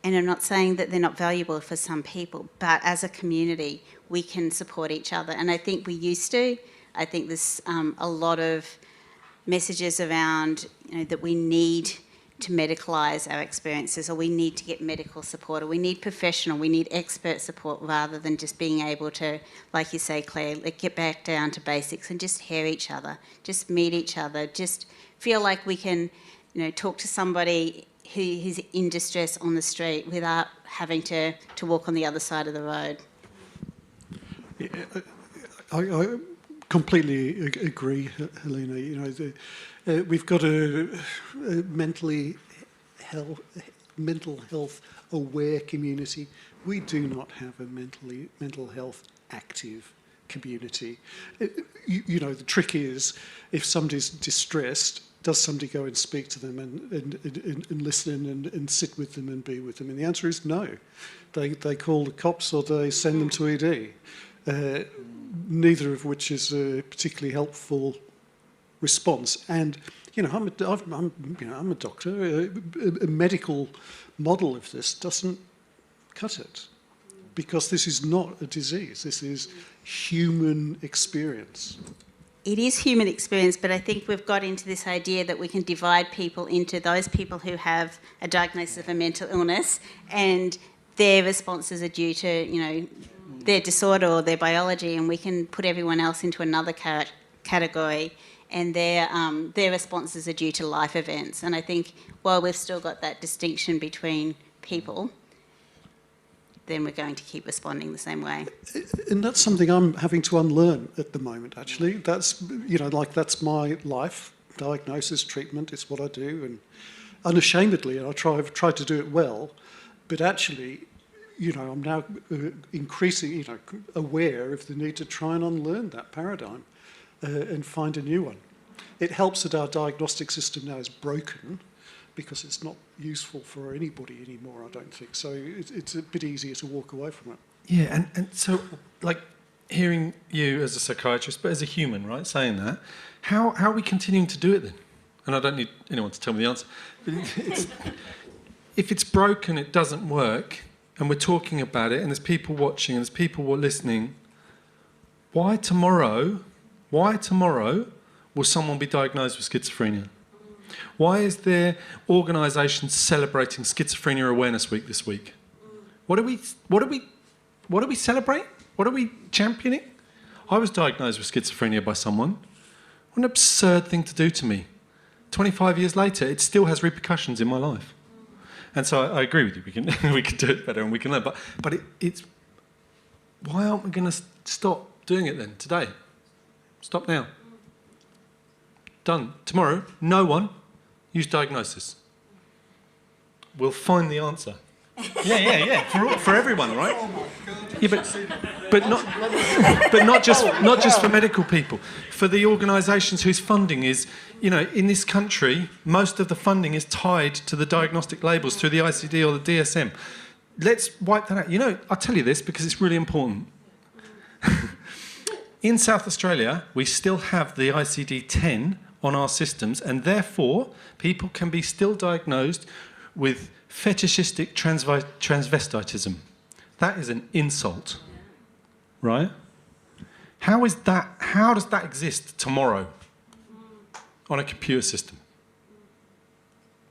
And I'm not saying that they're not valuable for some people, but as a community, we can support each other. And I think we used to. I think there's a lot of messages around, that we need to medicalise our experiences, or we need to get medical support, or we need professional, we need expert support, rather than just being able to, like you say, Claire, get back down to basics and just hear each other, just meet each other, just feel like we can, talk to somebody who's in distress on the street without having to walk on the other side of the road. I completely agree, Helena. We've got a mental health aware community. We do not have a mental health active community. The trick is, if somebody's distressed, does somebody go and speak to them and listen and sit with them and be with them? And the answer is no. They call the cops or they send them to ED. Neither of which is a particularly helpful response. And I'm a doctor. A medical model of this doesn't cut it, because this is not a disease. This is human experience. It is human experience, but I think we've got into this idea that we can divide people into those people who have a diagnosis of a mental illness and their responses are due to, their disorder or their biology, and we can put everyone else into another category, and their responses are due to life events. And I think while we've still got that distinction between people, then we're going to keep responding the same way. And that's something I'm having to unlearn at the moment, actually. That's, that's my life. Diagnosis, treatment, it's what I do. And unashamedly, and I've tried to do it well, but actually, I'm now increasingly, aware of the need to try and unlearn that paradigm and find a new one. It helps that our diagnostic system now is broken, because it's not useful for anybody anymore, I don't think. So it's a bit easier to walk away from it. Yeah, and so, hearing you as a psychiatrist, but as a human, right, saying that, how are we continuing to do it then? And I don't need anyone to tell me the answer. But if it's broken, it doesn't work, and we're talking about it, and there's people watching, and there's people listening, why tomorrow will someone be diagnosed with schizophrenia? Why is there organisations celebrating Schizophrenia Awareness Week this week? What do we celebrate? What are we championing? I was diagnosed with schizophrenia by someone. What an absurd thing to do to me. 25 years later, it still has repercussions in my life. And so I agree with you. We can do it better and we can learn. But it's why aren't we going to stop doing it then today? Stop now. Done. Tomorrow, no one use diagnosis. We'll find the answer. Yeah. For everyone, right? Yeah, but not just for medical people. For the organisations whose funding is, in this country, most of the funding is tied to the diagnostic labels through the ICD or the DSM. Let's wipe that out. I'll tell you this because it's really important. In South Australia, we still have the ICD-10 on our systems, and therefore people can be still diagnosed with fetishistic transvestitism. That is an insult, right? How does that exist tomorrow on a computer system?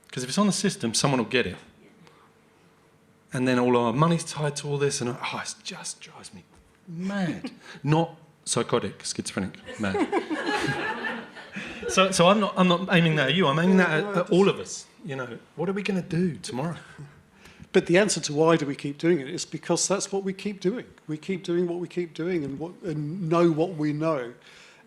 Because if it's on the system, someone will get it. And then all our money's tied to all this, and it just drives me mad. Not psychotic, schizophrenic, mad. So I'm not aiming that at you. I'm aiming that at all of us. What are we going to do tomorrow? But the answer to why do we keep doing it is because that's what we keep doing. We keep doing what we keep doing and know what we know.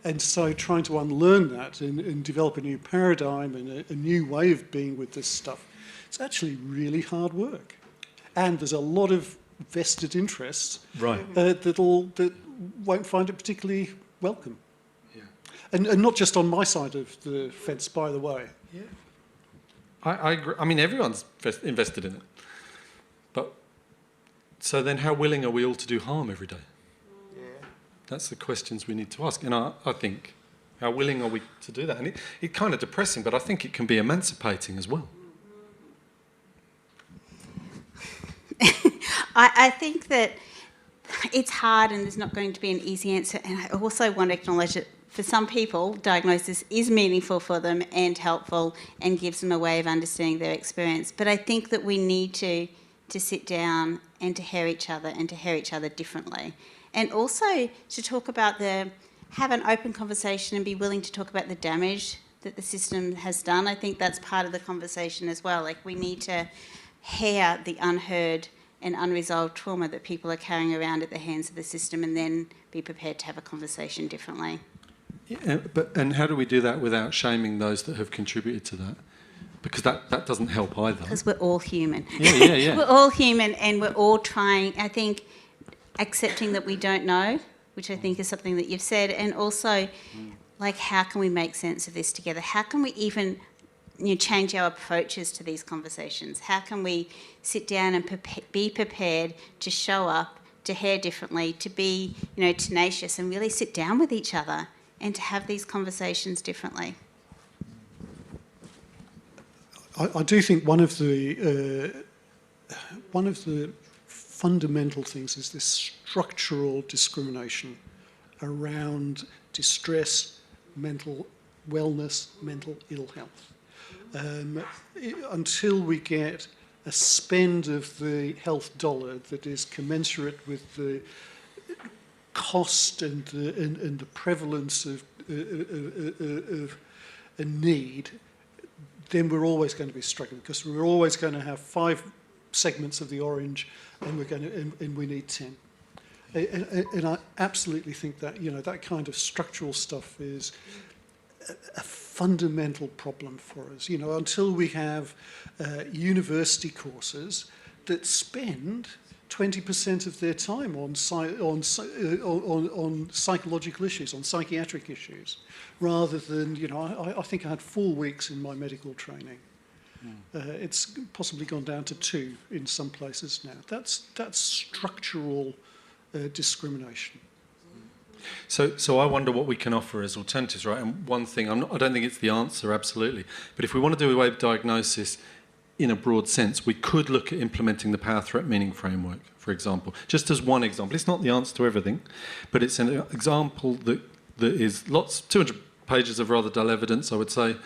And so trying to unlearn that and develop a new paradigm and a new way of being with this stuff, it's actually really hard work. And there's a lot of vested interests that won't find it particularly welcome. Yeah. And not just on my side of the fence, by the way. Yeah. I agree. I mean, everyone's invested in it. But so then how willing are we all to do harm every day? Yeah. That's the questions we need to ask. And I think, how willing are we to do that? And it's kind of depressing, but I think it can be emancipating as well. I think that it's hard and there's not going to be an easy answer. And I also want to acknowledge that for some people, diagnosis is meaningful for them and helpful and gives them a way of understanding their experience. But I think that we need to sit down and to hear each other and to hear each other differently. And also to talk about have an open conversation and be willing to talk about the damage that the system has done. I think that's part of the conversation as well. Like, we need to hear the unheard and unresolved trauma that people are carrying around at the hands of the system, and then be prepared to have a conversation differently. Yeah, and how do we do that without shaming those that have contributed to that? Because that doesn't help either. Because we're all human. Yeah. We're all human, and we're all trying, I think, accepting that we don't know, which I think is something that you've said, and also, like, how can we make sense of this together? How can we even change our approaches to these conversations? How can we sit down and be prepared to show up, to hear differently, to be tenacious and really sit down with each other and to have these conversations differently? I do think one of the fundamental things is this structural discrimination around distress, mental wellness, mental ill health. Until we get a spend of the health dollar that is commensurate with the cost and the prevalence of a need, then we're always going to be struggling, because we're always going to have 5 segments of the orange, and we need 10. And I absolutely think that that kind of structural stuff is a fundamental problem for us. Until we have university courses that spend 20% of their time on psychological issues, on psychiatric issues, rather than, I think I had 4 weeks in my medical training. It's possibly gone down to 2 in some places now. That's structural discrimination. So I wonder what we can offer as alternatives, right? And one thing, I don't think it's the answer, absolutely, but if we want to do away with diagnosis in a broad sense, we could look at implementing the power threat meaning framework, for example, just as one example. It's not the answer to everything, but it's an example that is 200 pages of rather dull evidence, I would say,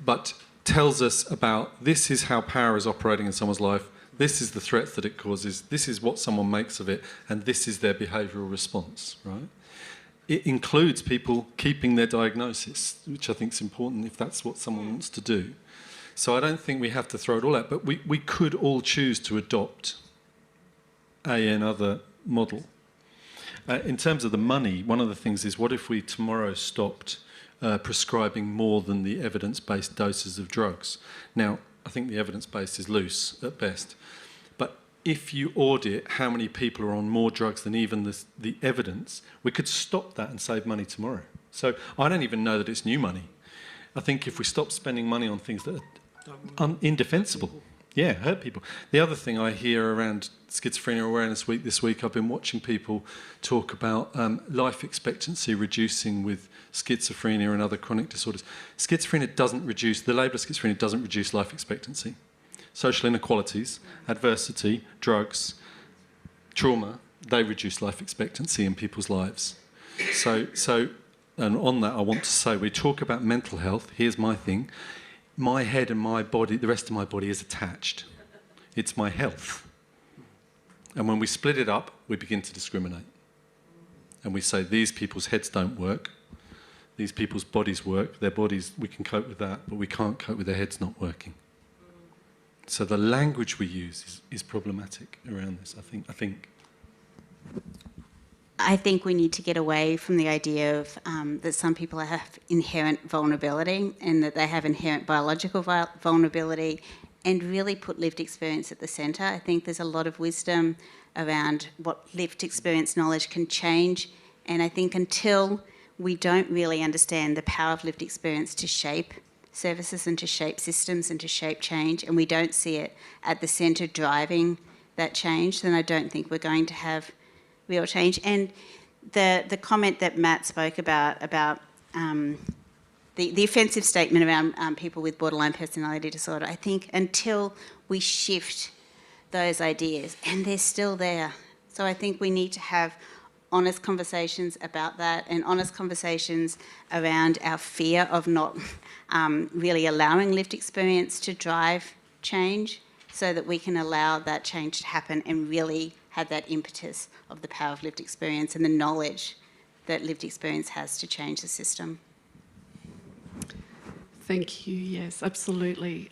but tells us about this is how power is operating in someone's life, this is the threats that it causes, this is what someone makes of it, and this is their behavioural response, right? It includes people keeping their diagnosis, which I think is important if that's what someone wants to do. So I don't think we have to throw it all out, but we could all choose to adopt another model. In terms of the money, one of the things is, what if we tomorrow stopped prescribing more than the evidence-based doses of drugs? Now, I think the evidence-based is loose at best, but if you audit how many people are on more drugs than even the evidence, we could stop that and save money tomorrow. So I don't even know that it's new money. I think if we stop spending money on things that are indefensible, hurt people. The other thing I hear around Schizophrenia Awareness Week this week, I've been watching people talk about life expectancy reducing with schizophrenia and other chronic disorders. Schizophrenia doesn't reduce, the label of schizophrenia doesn't reduce life expectancy. Social inequalities, adversity, drugs, trauma, they reduce life expectancy in people's lives. So, and on that I want to say, we talk about mental health, here's my thing. My head and my body, the rest of my body is attached. It's my health. And when we split it up, we begin to discriminate. And we say, these people's heads don't work, these people's bodies work, their bodies, we can cope with that, but we can't cope with their heads not working. So the language we use is problematic around this, I think. I think we need to get away from the idea of that some people have inherent vulnerability and that they have inherent biological vulnerability, and really put lived experience at the centre. I think there's a lot of wisdom around what lived experience knowledge can change, and I think until we don't really understand the power of lived experience to shape services and to shape systems and to shape change, and we don't see it at the centre driving that change, then I don't think we're going to have real change. And the comment that Matt spoke about the offensive statement around people with borderline personality disorder, I think until we shift those ideas, and they're still there. So I think we need to have honest conversations about that, and honest conversations around our fear of not really allowing lived experience to drive change, so that we can allow that change to happen and really have that impetus of the power of lived experience and the knowledge that lived experience has to change the system. Thank you. Yes, absolutely.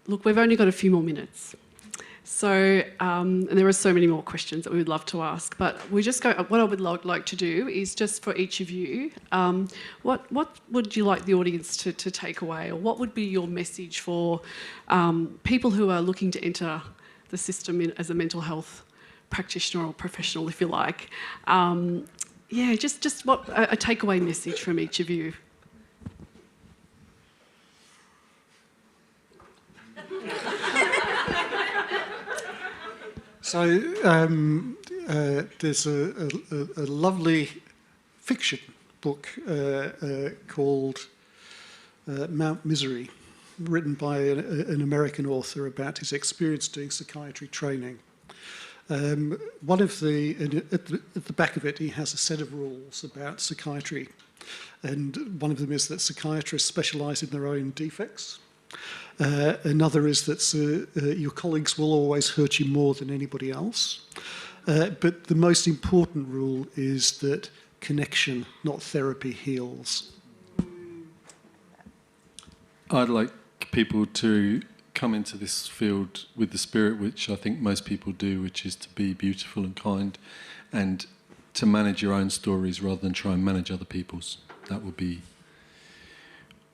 Look, we've only got a few more minutes. So, and there are so many more questions that we would love to ask, but what I would like to do is just for each of you, what would you like the audience to take away, or what would be your message for people who are looking to enter the system as a mental health practitioner or professional, if you like? Just what a takeaway message from each of you. So there's a lovely fiction book called Mount Misery, written by an American author about his experience doing psychiatry training. At the back of it, he has a set of rules about psychiatry, and one of them is that psychiatrists specialise in their own defects. Another is that your colleagues will always hurt you more than anybody else. But the most important rule is that connection, not therapy, heals. I'd like people to come into this field with the spirit which I think most people do, which is to be beautiful and kind, and to manage your own stories rather than try and manage other people's. That would be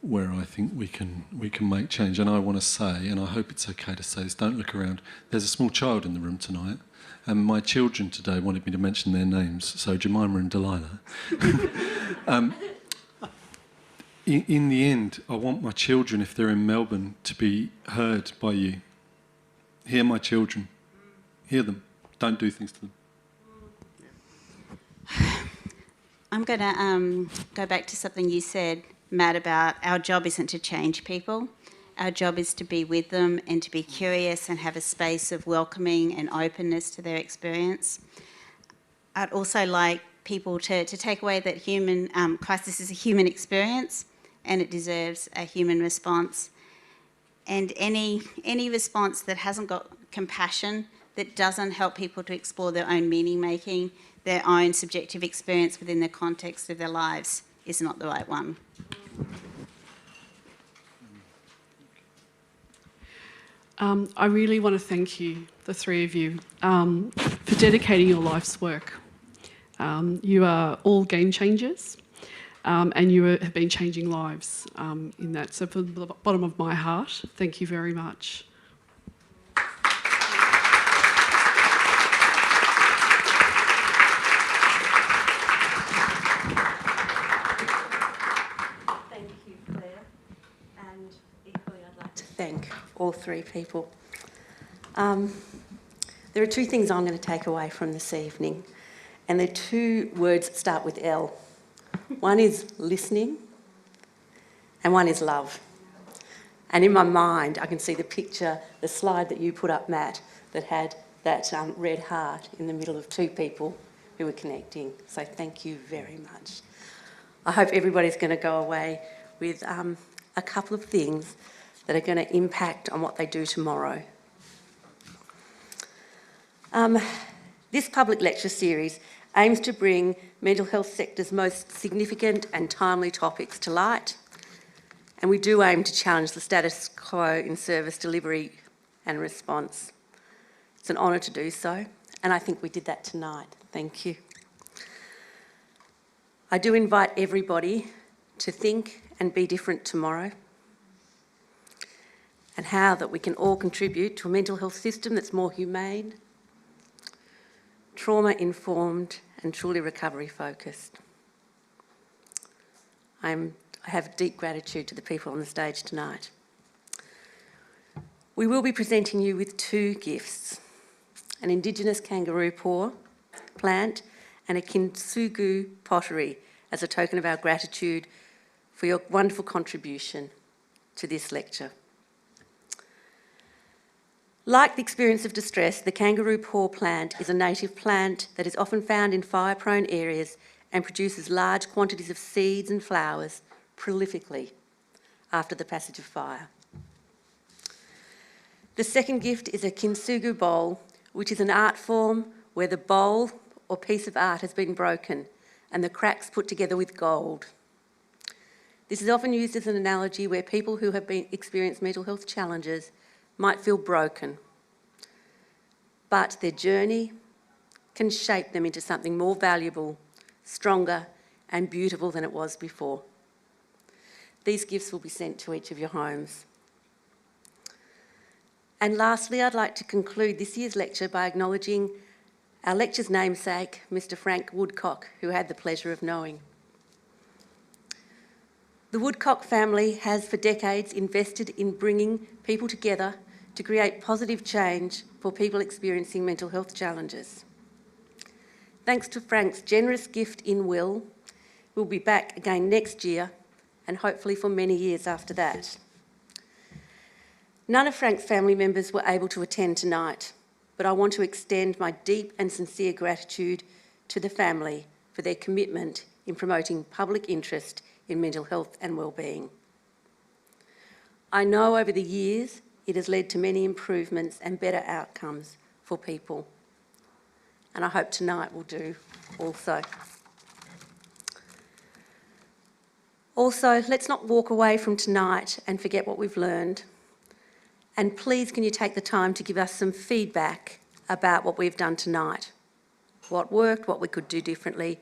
where I think we can make change. And I want to say, and I hope it's okay to say this, don't look around. There's a small child in the room tonight, and my children today wanted me to mention their names, so Jemima and Delilah. In the end, I want my children, if they're in Melbourne, to be heard by you. Hear my children. Hear them. Don't do things to them. I'm going to go back to something you said, Matt, about our job isn't to change people. Our job is to be with them and to be curious and have a space of welcoming and openness to their experience. I'd also like people to take away that crisis is a human experience, and it deserves a human response. And any response that hasn't got compassion, that doesn't help people to explore their own meaning making, their own subjective experience within the context of their lives, is not the right one. I really want to thank you, the three of you, for dedicating your life's work. You are all game changers, and you have been changing lives in that. So from the bottom of my heart, thank you very much. Thank you, Claire. And equally, I'd like to thank all three people. There are two things I'm going to take away from this evening, and they're two words that start with L. One is listening, and one is love. And in my mind, I can see the picture, the slide that you put up, Matt, that had that red heart in the middle of two people who were connecting. So thank you very much. I hope everybody's going to go away with a couple of things that are going to impact on what they do tomorrow. This public lecture series aims to bring mental health sector's most significant and timely topics to light, and we do aim to challenge the status quo in service delivery and response. It's an honour to do so, and I think we did that tonight. Thank you. I do invite everybody to think and be different tomorrow, and how that we can all contribute to a mental health system that's more humane, trauma-informed and truly recovery-focused. I have deep gratitude to the people on the stage tonight. We will be presenting you with 2 gifts, an Indigenous kangaroo paw plant and a kintsugi pottery as a token of our gratitude for your wonderful contribution to this lecture. Like the experience of distress, the kangaroo paw plant is a native plant that is often found in fire-prone areas and produces large quantities of seeds and flowers prolifically after the passage of fire. The second gift is a kintsugi bowl, which is an art form where the bowl or piece of art has been broken and the cracks put together with gold. This is often used as an analogy where people who have experienced mental health challenges might feel broken, but their journey can shape them into something more valuable, stronger and beautiful than it was before. These gifts will be sent to each of your homes. And lastly, I'd like to conclude this year's lecture by acknowledging our lecture's namesake, Mr. Frank Woodcock, who I had the pleasure of knowing. The Woodcock family has for decades invested in bringing people together to create positive change for people experiencing mental health challenges. Thanks to Frank's generous gift in will, we'll be back again next year and hopefully for many years after that. None of Frank's family members were able to attend tonight, but I want to extend my deep and sincere gratitude to the family for their commitment in promoting public interest in mental health and wellbeing. I know over the years it has led to many improvements and better outcomes for people, and I hope tonight will do also. Also, let's not walk away from tonight and forget what we've learned. And please, can you take the time to give us some feedback about what we've done tonight? What worked, what we could do differently,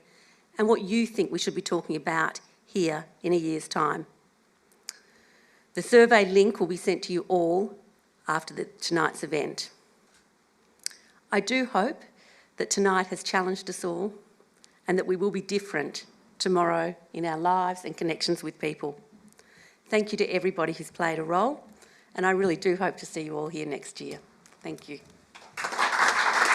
and what you think we should be talking about here in a year's time. The survey link will be sent to you all after tonight's event. I do hope that tonight has challenged us all and that we will be different tomorrow in our lives and connections with people. Thank you to everybody who's played a role, and I really do hope to see you all here next year. Thank you.